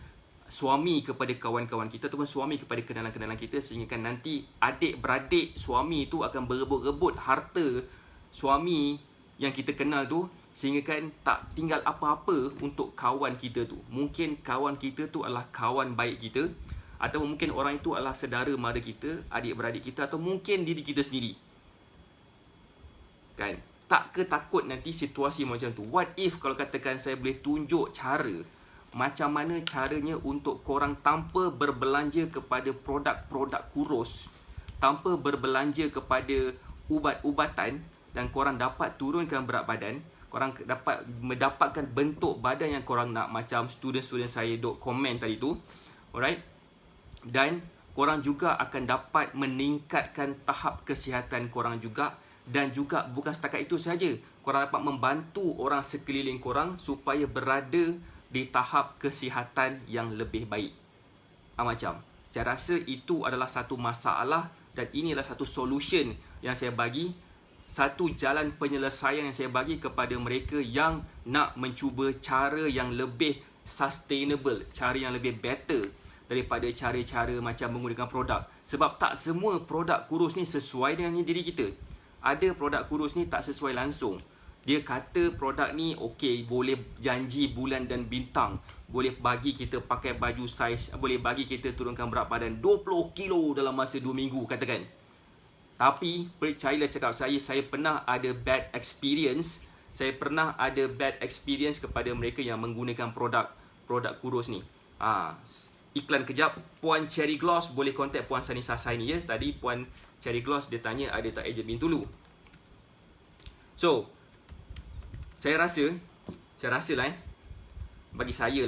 suami kepada kawan-kawan kita ataupun suami kepada kenalan-kenalan kita, sehingga kan nanti adik-beradik suami tu akan berebut-rebut harta suami yang kita kenal tu, sehingga kan tak tinggal apa-apa untuk kawan kita tu. Mungkin kawan kita tu adalah kawan baik kita, atau mungkin orang itu adalah saudara mara kita, adik-beradik kita, atau mungkin diri kita sendiri. Kan? Tak ke takut nanti situasi macam tu? What if kalau katakan saya boleh tunjuk cara macam mana caranya untuk korang tanpa berbelanja kepada produk-produk kurus, tanpa berbelanja kepada ubat-ubatan, dan korang dapat turunkan berat badan, korang dapat mendapatkan bentuk badan yang korang nak, macam student-student saya duk komen tadi tu. Alright? Dan korang juga akan dapat meningkatkan tahap kesihatan korang juga. Dan juga bukan setakat itu sahaja, korang dapat membantu orang sekeliling korang supaya berada di tahap kesihatan yang lebih baik. Macam saya rasa itu adalah satu masalah, dan ini adalah satu solution yang saya bagi, satu jalan penyelesaian yang saya bagi kepada mereka yang nak mencuba cara yang lebih sustainable, cara yang lebih better daripada cara-cara macam menggunakan produk. Sebab tak semua produk kurus ni sesuai dengan diri kita. Ada produk kurus ni tak sesuai langsung. Dia kata produk ni okey, boleh janji bulan dan bintang, boleh bagi kita pakai baju saiz, boleh bagi kita turunkan berat badan 20 kilo dalam masa 2 minggu katakan. Tapi percayalah cakap saya pernah ada bad experience. Saya pernah ada bad experience kepada mereka yang menggunakan produk kurus ni. Iklan kejap. Puan Cherry Gloss boleh contact Puan Sanisa Saini ya. Tadi Puan Cherry Gloss dia tanya ada tak ejen Bintulu. So, saya rasa lah bagi saya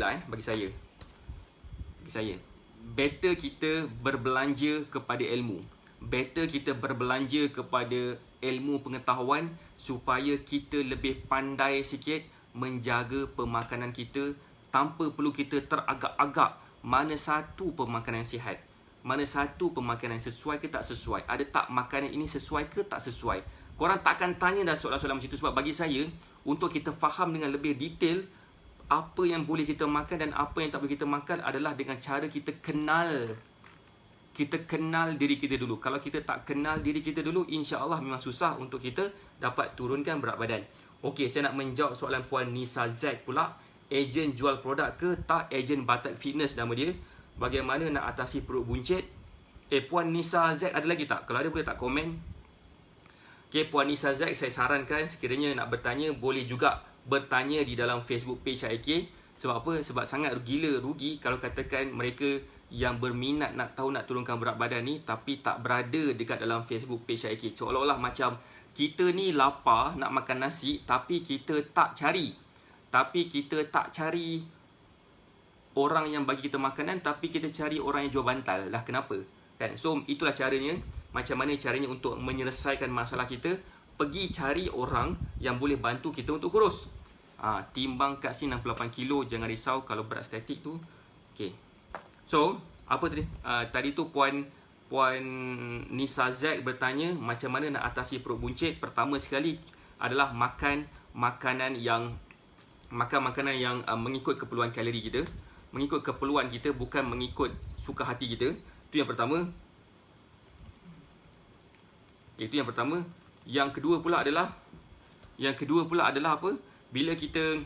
better kita berbelanja kepada ilmu. Better kita berbelanja kepada ilmu pengetahuan supaya kita lebih pandai sikit menjaga pemakanan kita tanpa perlu kita teragak-agak mana satu pemakanan yang sihat, mana satu pemakanan yang sesuai ke tak sesuai, ada tak makanan ini sesuai ke tak sesuai. Korang takkan tanya dah soalan-soalan macam itu, sebab bagi saya, untuk kita faham dengan lebih detail apa yang boleh kita makan dan apa yang tak boleh kita makan adalah dengan cara kita kenal diri kita dulu. Kalau kita tak kenal diri kita dulu, insya-Allah memang susah untuk kita dapat turunkan berat badan. Okey, saya nak menjawab soalan Puan Nisa Zack pula. Ejen jual produk ke tak? Ejen Batak Fitness nama dia. Bagaimana nak atasi perut buncit? Puan Nisa Zack ada lagi tak? Kalau ada boleh tak komen? Okey, Puan Nisa Zack, saya sarankan sekiranya nak bertanya, boleh juga bertanya di dalam Facebook page IK. Sebab apa? Sebab sangat gila rugi kalau katakan mereka yang berminat nak tahu nak turunkan berat badan ni tapi tak berada dekat dalam Facebook page IK. Seolah-olah macam kita ni lapar nak makan nasi tapi kita tak cari orang yang bagi kita makanan, tapi kita cari orang yang jual bantal. Lah kenapa? Kan? So itulah caranya. Macam mana caranya untuk menyelesaikan masalah kita? Pergi cari orang yang boleh bantu kita untuk kurus. Timbang kat sini 68 kilo, jangan risau kalau berat statik tu. Okay. So, apa tadi? Tadi tu Puan Nisa Zack bertanya macam mana nak atasi perut buncit. Pertama sekali adalah makan makanan yang makan makanan yang mengikut keperluan kalori kita. Mengikut keperluan kita, bukan mengikut suka hati kita. Itu yang pertama. Okay, itu yang pertama. Yang kedua pula adalah apa? Bila kita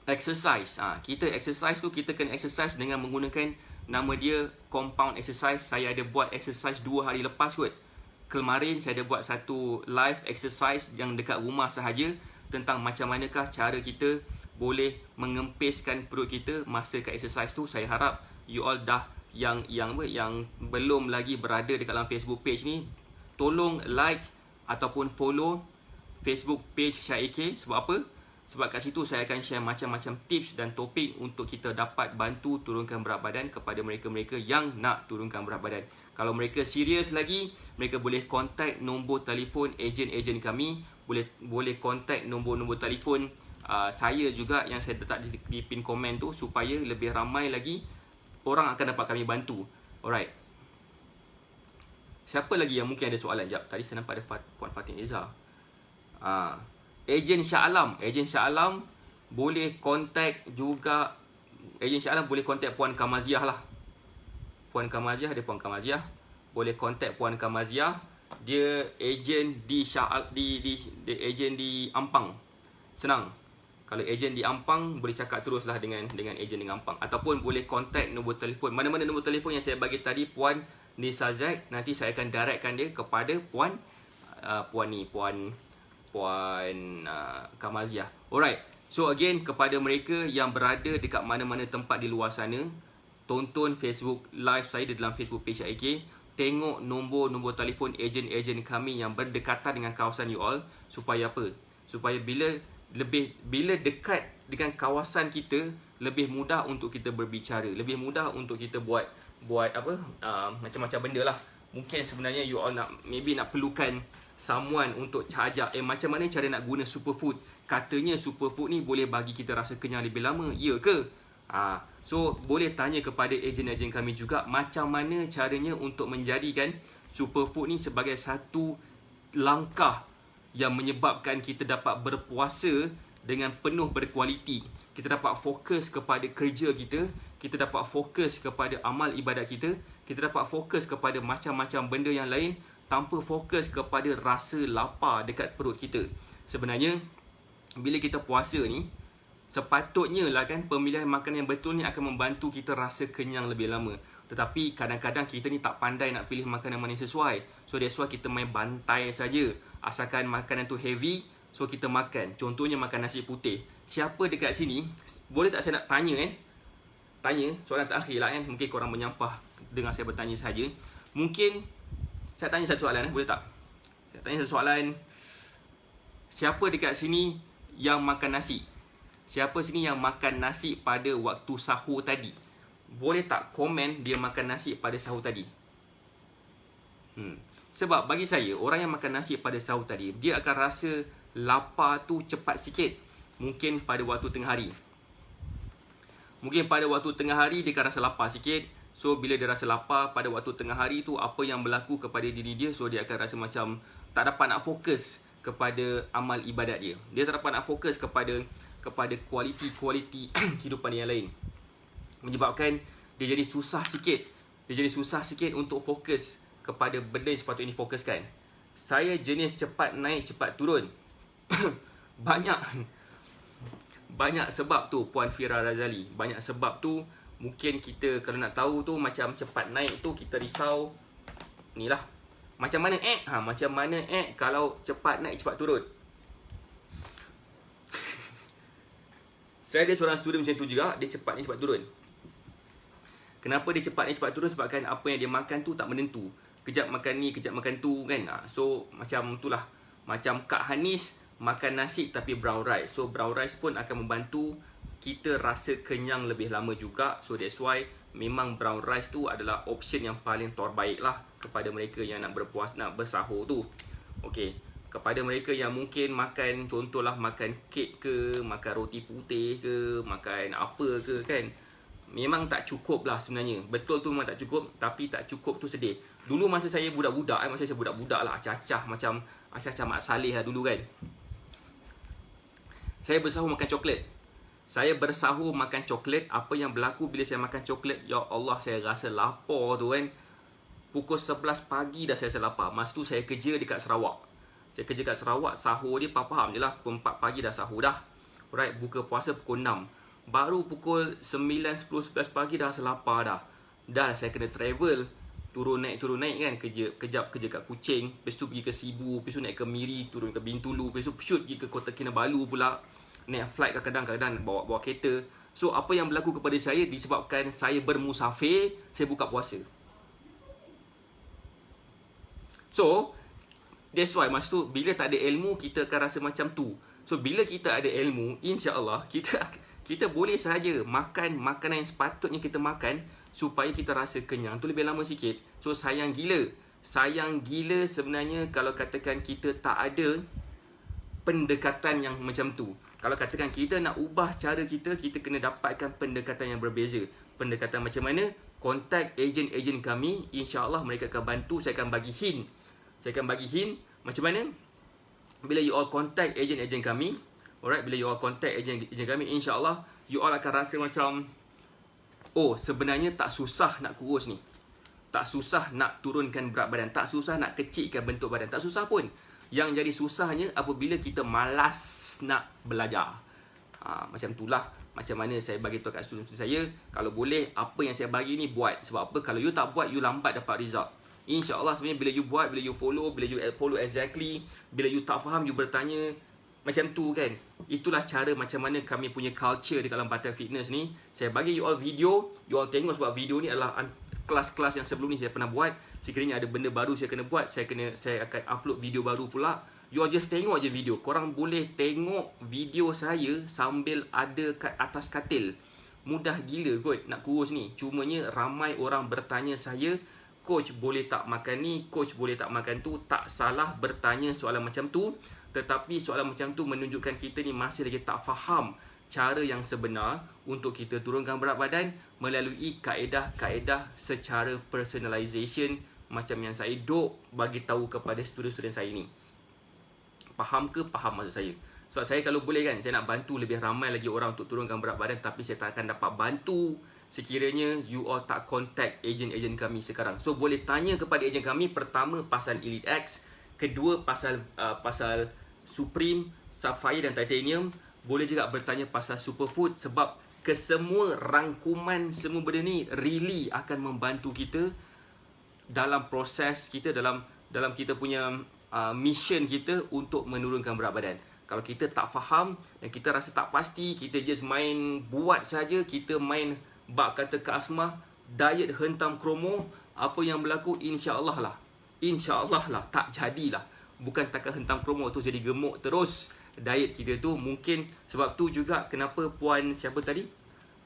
exercise, kita exercise tu, kita kena exercise dengan menggunakan nama dia compound exercise. Saya ada buat exercise 2 hari lepas kot. Kemarin saya ada buat satu live exercise yang dekat rumah sahaja, tentang macam manakah cara kita boleh mengempiskan perut kita masa kat exercise tu. Saya harap you all dah yang belum lagi berada dekat dalam Facebook page ni, tolong like ataupun follow Facebook page Syah AK. Sebab apa? Sebab kat situ saya akan share macam-macam tips dan topik untuk kita dapat bantu turunkan berat badan kepada mereka-mereka yang nak turunkan berat badan. Kalau mereka serius lagi, mereka boleh contact nombor telefon ejen-ejen kami. Boleh contact nombor-nombor telefon saya juga yang saya letak di pin komen tu, supaya lebih ramai lagi orang akan dapat kami bantu. Alright. Siapa lagi yang mungkin ada soalan? Sekejap, tadi saya nampak ada Puan Fatin Eza. Ejen Shah Alam boleh contact juga. Ejen Shah Alam boleh contact Puan Kamaziah lah. Puan Kamaziah, ada Puan Kamaziah. Boleh contact Puan Kamaziah. Dia ejen di ejen di Ampang. Senang. Kalau ejen di Ampang, boleh cakap teruslah dengan ejen di Ampang. Ataupun boleh contact nombor telefon. Mana-mana nombor telefon yang saya bagi tadi, Puan Nisa Zack, nanti saya akan directkan dia kepada Puan Kamaziah. Alright. So again, kepada mereka yang berada dekat mana-mana tempat di luar sana, tonton Facebook live saya di dalam Facebook page AK. Tengok nombor-nombor telefon ejen-ejen kami yang berdekatan dengan kawasan you all. Supaya apa? Supaya bila dekat dengan kawasan kita, lebih mudah untuk kita berbicara, lebih mudah untuk kita buat apa, macam-macam benda lah. Mungkin sebenarnya you all nak perlukan someone untuk ajak, macam mana cara nak guna superfood. Katanya superfood ni boleh bagi kita rasa kenyang lebih lama. Ya ke? So boleh tanya kepada ejen-ejen kami juga, macam mana caranya untuk menjadikan superfood ni sebagai satu langkah yang menyebabkan kita dapat berpuasa dengan penuh berkualiti. Kita dapat fokus kepada kerja kita, kita dapat fokus kepada amal ibadat kita, kita dapat fokus kepada macam-macam benda yang lain, tanpa fokus kepada rasa lapar dekat perut kita. Sebenarnya, bila kita puasa ni, sepatutnya lah kan, pemilihan makanan yang betul ni akan membantu kita rasa kenyang lebih lama. Tetapi kadang-kadang kita ni tak pandai nak pilih makanan mana yang sesuai. So that's why kita main bantai saja. Asalkan makanan tu heavy, so kita makan. Contohnya makan nasi putih. Siapa dekat sini, boleh tak saya nak tanya Tanya, soalan terakhir lah kan. Mungkin korang menyampah dengar saya bertanya saja. Mungkin saya tanya satu soalan, boleh tak? Saya tanya satu soalan. Siapa dekat sini yang makan nasi? Siapa sini yang makan nasi pada waktu sahur tadi? Boleh tak komen dia makan nasi pada sahur tadi? Sebab bagi saya, orang yang makan nasi pada sahur tadi, dia akan rasa lapar tu cepat sikit. Mungkin pada waktu tengah hari. Mungkin pada waktu tengah hari dia akan rasa lapar sikit. So bila dia rasa lapar pada waktu tengah hari tu, apa yang berlaku kepada diri dia? So dia akan rasa macam tak dapat nak fokus kepada amal ibadat dia. Dia tak dapat nak fokus kepada kualiti kehidupan yang lain. Menyebabkan dia jadi susah sikit. Dia jadi susah sikit untuk fokus kepada benda yang sepatutnya difokuskan. Saya jenis cepat naik, cepat turun. Banyak sebab tu, Puan Fira Razali. Banyak sebab tu. Mungkin kita kalau nak tahu tu, macam cepat naik tu kita risau ni lah. Macam mana macam mana kalau cepat naik, cepat turun. Saya ada seorang student macam tu juga. Dia cepat naik, cepat turun. Kenapa dia cepat naik, cepat turun? Sebabkan apa yang dia makan tu tak menentu. Kejap makan ni, kejap makan tu kan. So macam tu lah. Macam Kak Hanis makan nasi tapi brown rice. So brown rice pun akan membantu kita rasa kenyang lebih lama juga. So that's why memang brown rice tu adalah option yang paling terbaik lah kepada mereka yang nak berpuas, nak bersahur tu. Okay. Kepada mereka yang mungkin makan, contohlah makan kek ke, makan roti putih ke, makan apa ke kan, memang tak cukup lah sebenarnya. Betul tu memang tak cukup, tapi tak cukup tu sedih. Dulu masa saya budak-budak, masa saya budak-budak lah, acah-acah macam Mak Saleh lah dulu kan. Saya bersahur makan coklat. Saya bersahur makan coklat. Apa yang berlaku bila saya makan coklat? Ya Allah, saya rasa lapar tu kan. Pukul 11 pagi dah saya rasa lapar. Masa tu saya kerja dekat Sarawak. Saya kerja dekat Sarawak, sahur dia faham je lah. Pukul 4 pagi dah sahur dah. Alright, buka puasa pukul 6. Baru pukul 9, 10, 11 pagi dah rasa lapar dah. Dah saya kena travel. Turun naik kan. Kejap kerja kat Kuching. Lepas tu pergi ke Sibu. Lepas tu naik ke Miri. Turun ke Bintulu. Lepas tu shoot pergi ke Kota Kinabalu pula. Naik flight kadang-kadang bawa kereta. So apa yang berlaku kepada saya disebabkan saya bermusafir, saya buka puasa. So that's why masa tu bila tak ada ilmu kita akan rasa macam tu. So bila kita ada ilmu, insya-Allah kita boleh sahaja makan makanan yang sepatutnya kita makan supaya kita rasa kenyang. Tu lebih lama sikit. So sayang gila. Sayang gila sebenarnya kalau katakan kita tak ada pendekatan yang macam tu. Kalau katakan kita nak ubah cara kita kena dapatkan pendekatan yang berbeza. Pendekatan macam mana? Kontak ejen-ejen kami, insya-Allah mereka akan bantu. Saya akan bagi hint. Macam mana? Bila you all contact ejen-ejen kami, alright, bila you all contact ejen-ejen kami, insya-Allah you all akan rasa macam, oh, sebenarnya tak susah nak kurus ni. Tak susah nak turunkan berat badan, tak susah nak kecilkan bentuk badan, tak susah pun. Yang jadi susahnya apabila kita malas nak belajar. Macam itulah. Macam mana saya bagi tahu kat student-student saya, kalau boleh apa yang saya bagi ni buat. Sebab apa? Kalau you tak buat, you lambat dapat result. InsyaAllah sebenarnya bila you buat, bila you follow exactly, bila you tak faham, you bertanya. Macam tu kan. Itulah cara macam mana kami punya culture di dalam Batal Fitness ni. Saya bagi you all video, you all tengok sebab video ni adalah kelas-kelas yang sebelum ni saya pernah buat. Sekiranya ada benda baru saya kena buat, saya akan upload video baru pula. You all just tengok je video. Korang boleh tengok video saya sambil ada kat atas katil. Mudah gila kot nak kurus ni. Cumanya ramai orang bertanya saya, coach boleh tak makan ni, coach boleh tak makan tu. Tak salah bertanya soalan macam tu, tetapi soalan macam tu menunjukkan kita ni masih lagi tak faham cara yang sebenar untuk kita turunkan berat badan melalui kaedah-kaedah secara personalization macam yang saya duk bagi tahu kepada student-student saya ni. Faham ke? Faham maksud saya. Sebab saya kalau boleh kan, saya nak bantu lebih ramai lagi orang untuk turunkan berat badan, tapi saya tak akan dapat bantu sekiranya you all tak contact ejen-ejen kami sekarang. So boleh tanya kepada ejen kami, pertama pasal Elite X, kedua pasal Supreme, Sapphire dan Titanium. Boleh juga bertanya pasal Superfood, sebab kesemua rangkuman semua benda ni really akan membantu kita dalam proses kita, dalam kita punya mission kita untuk menurunkan berat badan. Kalau kita tak faham dan kita rasa tak pasti, kita just main buat saja, kita main bak kata Kak Asmah, diet hentam kromo, apa yang berlaku insya-Allah lah tak jadilah. Bukan takat hentam kromo tu jadi gemuk terus diet kita tu. Mungkin sebab tu juga kenapa Puan siapa tadi?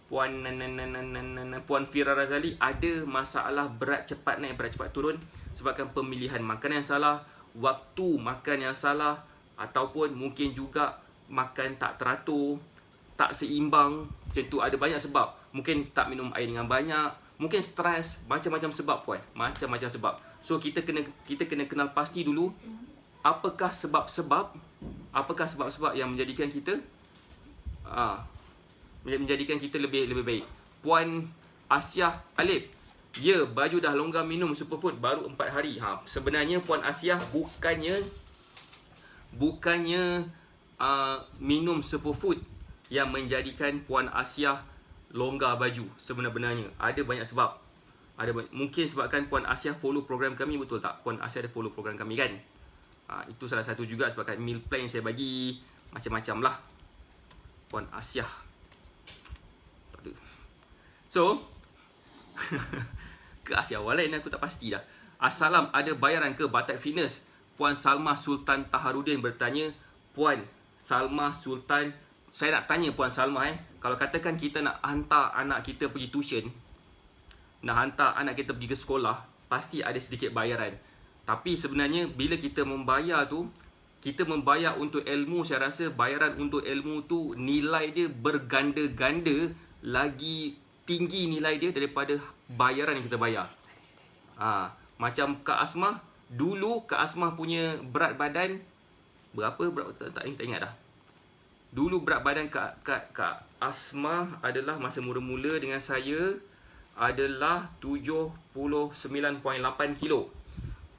Puan Fira Razali ada masalah berat cepat naik, berat cepat turun sebabkan pemilihan makanan yang salah, waktu makan yang salah, ataupun mungkin juga makan tak teratur, tak seimbang. Macam tu ada banyak sebab. Mungkin tak minum air dengan banyak, mungkin stres, macam-macam sebab Puan. Macam-macam sebab. So kita kena kenal pasti dulu apakah sebab-sebab yang menjadikan kita menjadikan kita lebih baik. Puan Asyah Alif, ya, baju dah longgar minum Superfood baru 4 hari. Sebenarnya Puan Asyah bukannya minum Superfood yang menjadikan Puan Asyah longgar baju. Sebenarnya ada banyak sebab. Mungkin sebabkan Puan Asyah follow program kami, betul tak? Puan Asyah ada follow program kami kan? Itu salah satu juga sebabkan meal plan yang saya bagi macam-macam lah. Puan Asyah. So ke Asia lain aku tak pasti dah. Assalam, ada bayaran ke Batak Fitness? Puan Salma Sultan Taharudin bertanya. Puan Salma Sultan, saya nak tanya Puan Salma, kalau katakan kita nak hantar anak kita pergi tuition, nak hantar anak kita pergi ke sekolah, pasti ada sedikit bayaran. Tapi sebenarnya bila kita membayar tu, kita membayar untuk ilmu, saya rasa bayaran untuk ilmu tu nilai dia berganda-ganda lagi tinggi nilai dia daripada bayaran yang kita bayar. Macam Kak Asmah, dulu Kak Asmah punya berat badan berapa? Tak ingat dah. Dulu berat badan Kak Asmah adalah masa mula-mula dengan saya adalah 79.8 kilo.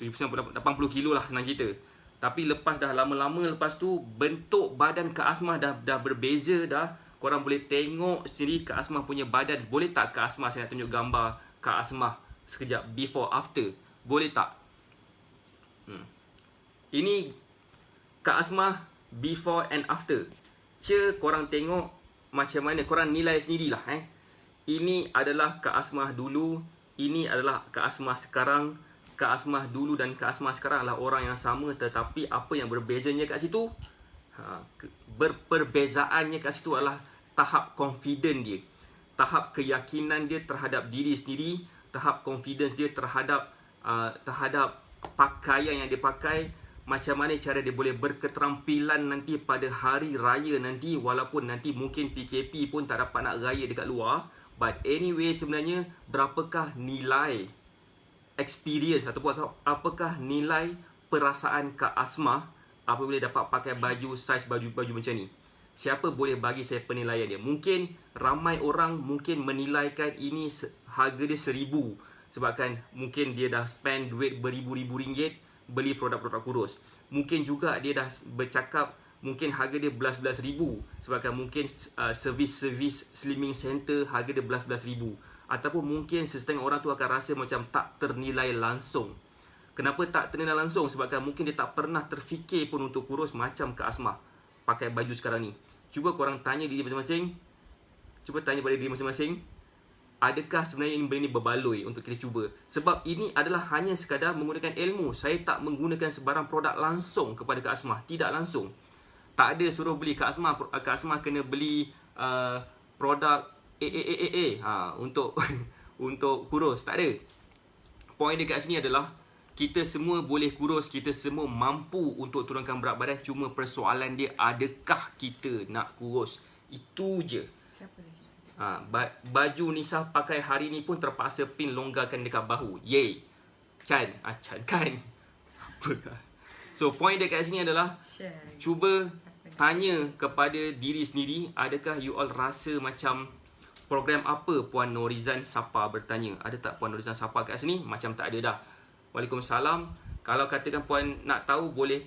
80 kilo lah senang cerita. Tapi lepas dah lama-lama lepas tu bentuk badan Kak Asmah dah berbeza dah. Korang boleh tengok sendiri Kak Asmah punya badan. Boleh tak Kak Asmah saya nak tunjuk gambar Kak Asmah sekejap before after? Boleh tak? Ini Kak Asmah before and after. Korang tengok macam mana, korang nilai sendirilah Ini adalah Kak Asmah dulu, ini adalah Kak Asmah sekarang. Kak Asmah dulu dan Kak Asmah sekarang adalah orang yang sama, tetapi apa yang berbezanya kat situ? Perbezaannya kat situ adalah tahap confident dia, tahap keyakinan dia terhadap diri sendiri, tahap confidence dia terhadap pakaian yang dia pakai, macam mana cara dia boleh berketerampilan nanti pada hari raya nanti, walaupun nanti mungkin PKP pun tak dapat nak raya dekat luar. But anyway, sebenarnya berapakah nilai experience ataupun apakah nilai perasaan Kak Asmah apabila dapat pakai baju saiz baju macam ni? Siapa boleh bagi saya penilaian dia? Mungkin ramai orang mungkin menilaikan ini harga dia 1,000 sebabkan mungkin dia dah spend duit beribu-ribu ringgit beli produk-produk kurus. Mungkin juga dia dah bercakap mungkin harga dia belas-belas ribu sebabkan mungkin servis slimming center harga dia belas-belas ribu. Ataupun mungkin sesetengah orang tu akan rasa macam tak ternilai langsung. Kenapa tak ternilai langsung? Sebabkan mungkin dia tak pernah terfikir pun untuk kurus macam Kak Asmah pakai baju sekarang ni. Cuba korang tanya diri masing-masing. Cuba tanya pada diri masing-masing, adakah sebenarnya ini berbaloi untuk kita cuba? Sebab ini adalah hanya sekadar menggunakan ilmu. Saya tak menggunakan sebarang produk langsung kepada Kak Asmah. Tidak langsung. Tak ada suruh beli Kak Asmah kena beli produk untuk untuk kurus. Tak ada. Poin dekat sini adalah kita semua boleh kurus, kita semua mampu untuk turunkan berat badan. Cuma persoalan dia, adakah kita nak kurus? Itu je. Siapa lagi? Baju Nisa pakai hari ni pun terpaksa pin longgarkan dekat bahu. Yay. Chan kan. So point dia kat sini adalah cuba tanya kepada diri sendiri, adakah you all rasa macam program apa Puan Norizan Sapa bertanya? Ada tak Puan Norizan Sapa kat sini? Macam tak ada dah. Waalaikumsalam. Kalau katakan Puan nak tahu, boleh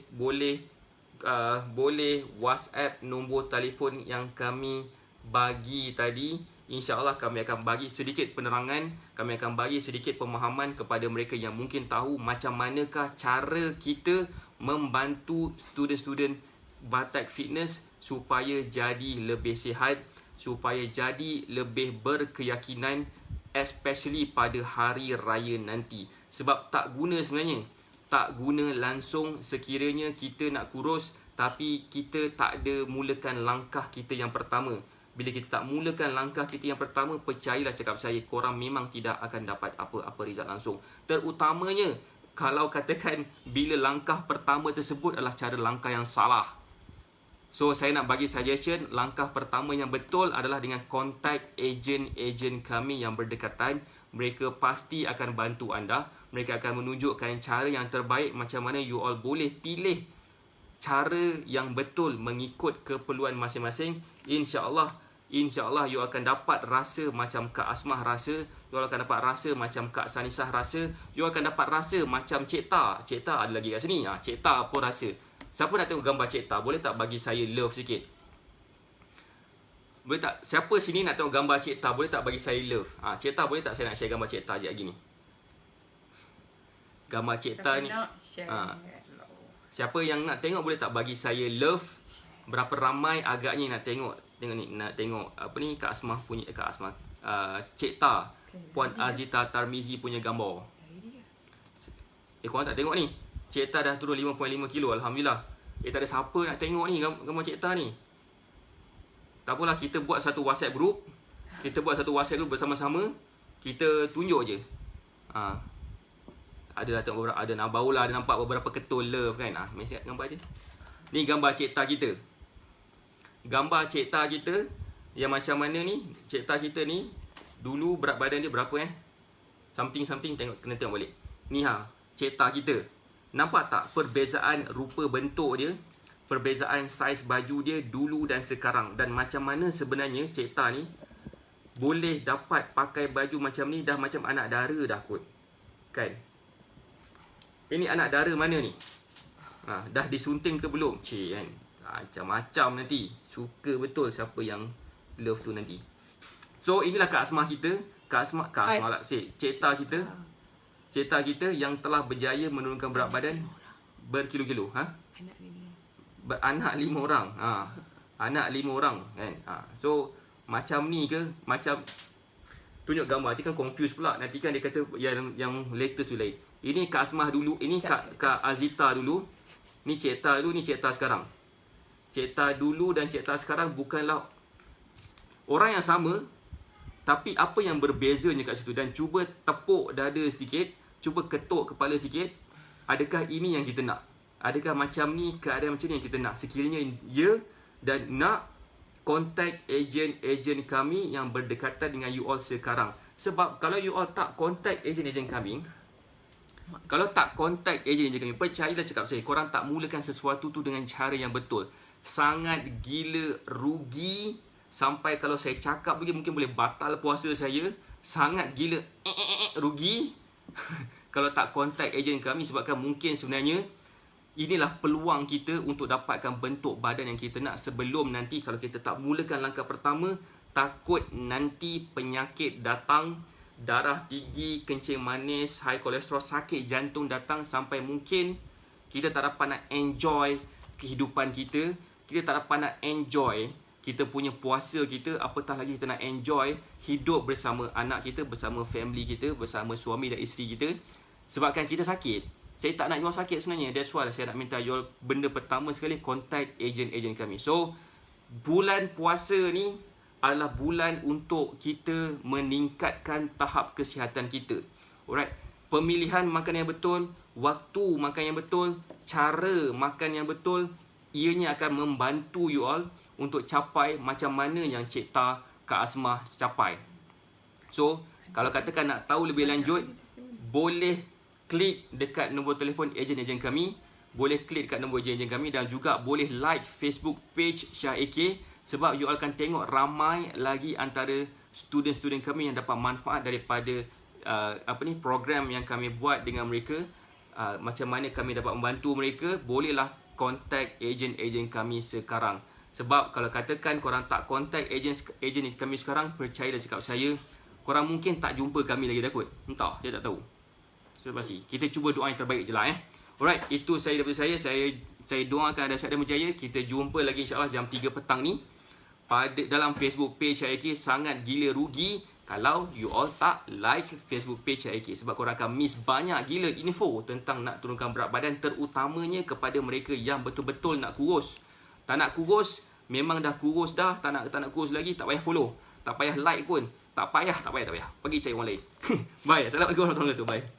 WhatsApp nombor telefon yang kami bagi tadi. InsyaAllah kami akan bagi sedikit penerangan, kami akan bagi sedikit pemahaman kepada mereka yang mungkin tahu macam manakah cara kita membantu student-student Batak Fitness supaya jadi lebih sihat, supaya jadi lebih berkeyakinan, especially pada hari raya nanti. Sebab tak guna sebenarnya, tak guna langsung sekiranya kita nak kurus tapi kita tak ada mulakan langkah kita yang pertama. Bila kita tak mulakan langkah kita yang pertama, percayalah cakap saya, korang memang tidak akan dapat apa-apa result langsung. Terutamanya kalau katakan bila langkah pertama tersebut adalah cara langkah yang salah. So saya nak bagi suggestion, langkah pertama yang betul adalah dengan contact ejen-ejen kami yang berdekatan. Mereka pasti akan bantu anda. Mereka akan menunjukkan cara yang terbaik macam mana you all boleh pilih cara yang betul mengikut keperluan masing-masing. InsyaAllah you akan dapat rasa macam Kak Asmah rasa, you all akan dapat rasa macam Kak Sanisah rasa, you akan dapat rasa macam Cik Ta. Cik Ta ada lagi kat sini. Cik Ta pun rasa. Siapa nak tengok gambar Cik Ta? Boleh tak bagi saya love sikit? Boleh tak? Siapa sini nak tengok gambar Cik Ta? Boleh tak bagi saya love? Cik Ta, boleh tak saya nak share gambar Cik Ta je lagi ni? Gambar Cik Ta ni. Siapa yang nak tengok boleh tak bagi saya love? Berapa ramai agaknya nak tengok? Tengok ni, nak tengok apa ni, Kak Asmah punya, Cik Ta, Puan Azita Tarmizi punya gambar. Korang tak tengok ni? Cik Ta dah turun 5.5 kilo, Alhamdulillah. Tak ada siapa nak tengok ni gambar Cik Ta ni. Tak apalah, kita buat satu WhatsApp group. Kita buat satu WhatsApp group bersama-sama. Kita tunjuk je. Ada tengok beberapa, ada barulah ada nampak beberapa ketul love kan. Mesej gambar je. Ni gambar Cik Ta kita. Gambar Cik Ta kita yang macam mana ni? Cik Ta kita ni dulu berat badan dia berapa Something kena tengok balik. Ni Cik Ta kita. Nampak tak perbezaan rupa bentuk dia? perbezaan saiz baju dia dulu dan sekarang. Dan macam mana sebenarnya Cik Ta ni boleh dapat pakai baju macam ni, dah macam anak dara dah kot. Kan? Ini anak dara mana ni? Dah disunting ke belum? Cik kan? Macam-macam nanti. Suka betul siapa yang love tu nanti. So inilah Kak Asmah kita. Kak Asmah lah. Cik Ta kita. Cik Ta kita yang telah berjaya menurunkan berat badan berkilo-kilo. Anak 5 orang. Anak 5 orang kan. So macam ni ke? Macam tunjuk gambar. Nanti kan confuse pula. Nanti kan dia kata yang latest tu lain. Ini Kak Asmah dulu. Ini Kak Azita dulu. Ni Cik Ta dulu. Ni Cik Ta sekarang. Cik Ta dulu dan Cik Ta sekarang bukanlah orang yang sama. Tapi apa yang berbezanya kat situ. Dan cuba tepuk dada sedikit. Cuba ketuk kepala sikit. Adakah ini yang kita nak? Adakah macam ni, keadaan macam ni yang kita nak? Sekiranya ya dan nak, contact ejen kami yang berdekatan dengan you all sekarang. Sebab kalau you all tak contact ejen kami, percayalah cakap saya, korang tak mulakan sesuatu tu dengan cara yang betul. Sangat gila rugi. Sampai kalau saya cakap begini mungkin boleh batal puasa saya. Sangat gila rugi kalau tak contact ejen kami. Sebabkan mungkin sebenarnya inilah peluang kita untuk dapatkan bentuk badan yang kita nak. Sebelum nanti kalau kita tak mulakan langkah pertama, takut nanti penyakit datang, darah tinggi, kencing manis, high kolesterol, sakit jantung datang. Sampai mungkin kita tak dapat nak enjoy kehidupan kita. Kita tak dapat nak enjoy kita punya puasa kita. Apatah lagi kita nak enjoy hidup bersama anak kita, bersama family kita, bersama suami dan isteri kita. Sebabkan kita sakit. Saya tak nak you all sakit sebenarnya. That's why saya nak minta you all, benda pertama sekali, contact ejen kami. So bulan puasa ni adalah bulan untuk kita meningkatkan tahap kesihatan kita. Alright. Pemilihan makan yang betul, waktu makan yang betul, cara makan yang betul, ianya akan membantu you all untuk capai macam mana yang Cik Ta, Kak Asmah capai. So kalau katakan nak tahu lebih lanjut, boleh klik dekat nombor telefon ejen kami. Boleh klik dekat nombor ejen kami. Dan juga boleh like Facebook page Syah AK. Sebab you all akan tengok ramai lagi antara student-student kami yang dapat manfaat daripada program yang kami buat dengan mereka. Macam mana kami dapat membantu mereka. Bolehlah contact ejen kami sekarang. Sebab kalau katakan korang tak contact ejen kami sekarang, percayalah cakap saya, korang mungkin tak jumpa kami lagi dah kot. Entah, saya tak tahu. Pasti. Kita cuba doa yang terbaik je lah. Alright, itu saya daripada saya. Saya doakan ada sihat dan berjaya. Kita jumpa lagi insyaAllah jam 3 petang ni dalam Facebook page Syah AK. Sangat gila rugi kalau you all tak like Facebook page Syah AK. Sebab korang akan miss banyak gila info tentang nak turunkan berat badan. Terutamanya kepada mereka yang betul-betul nak kurus. Tak nak kurus, memang dah kurus dah. Tak nak kurus lagi, tak payah follow. Tak payah like pun. Tak payah. Pergi cari orang lain. Bye. Assalamualaikum warahmatullahi wabarakatuh. Bye.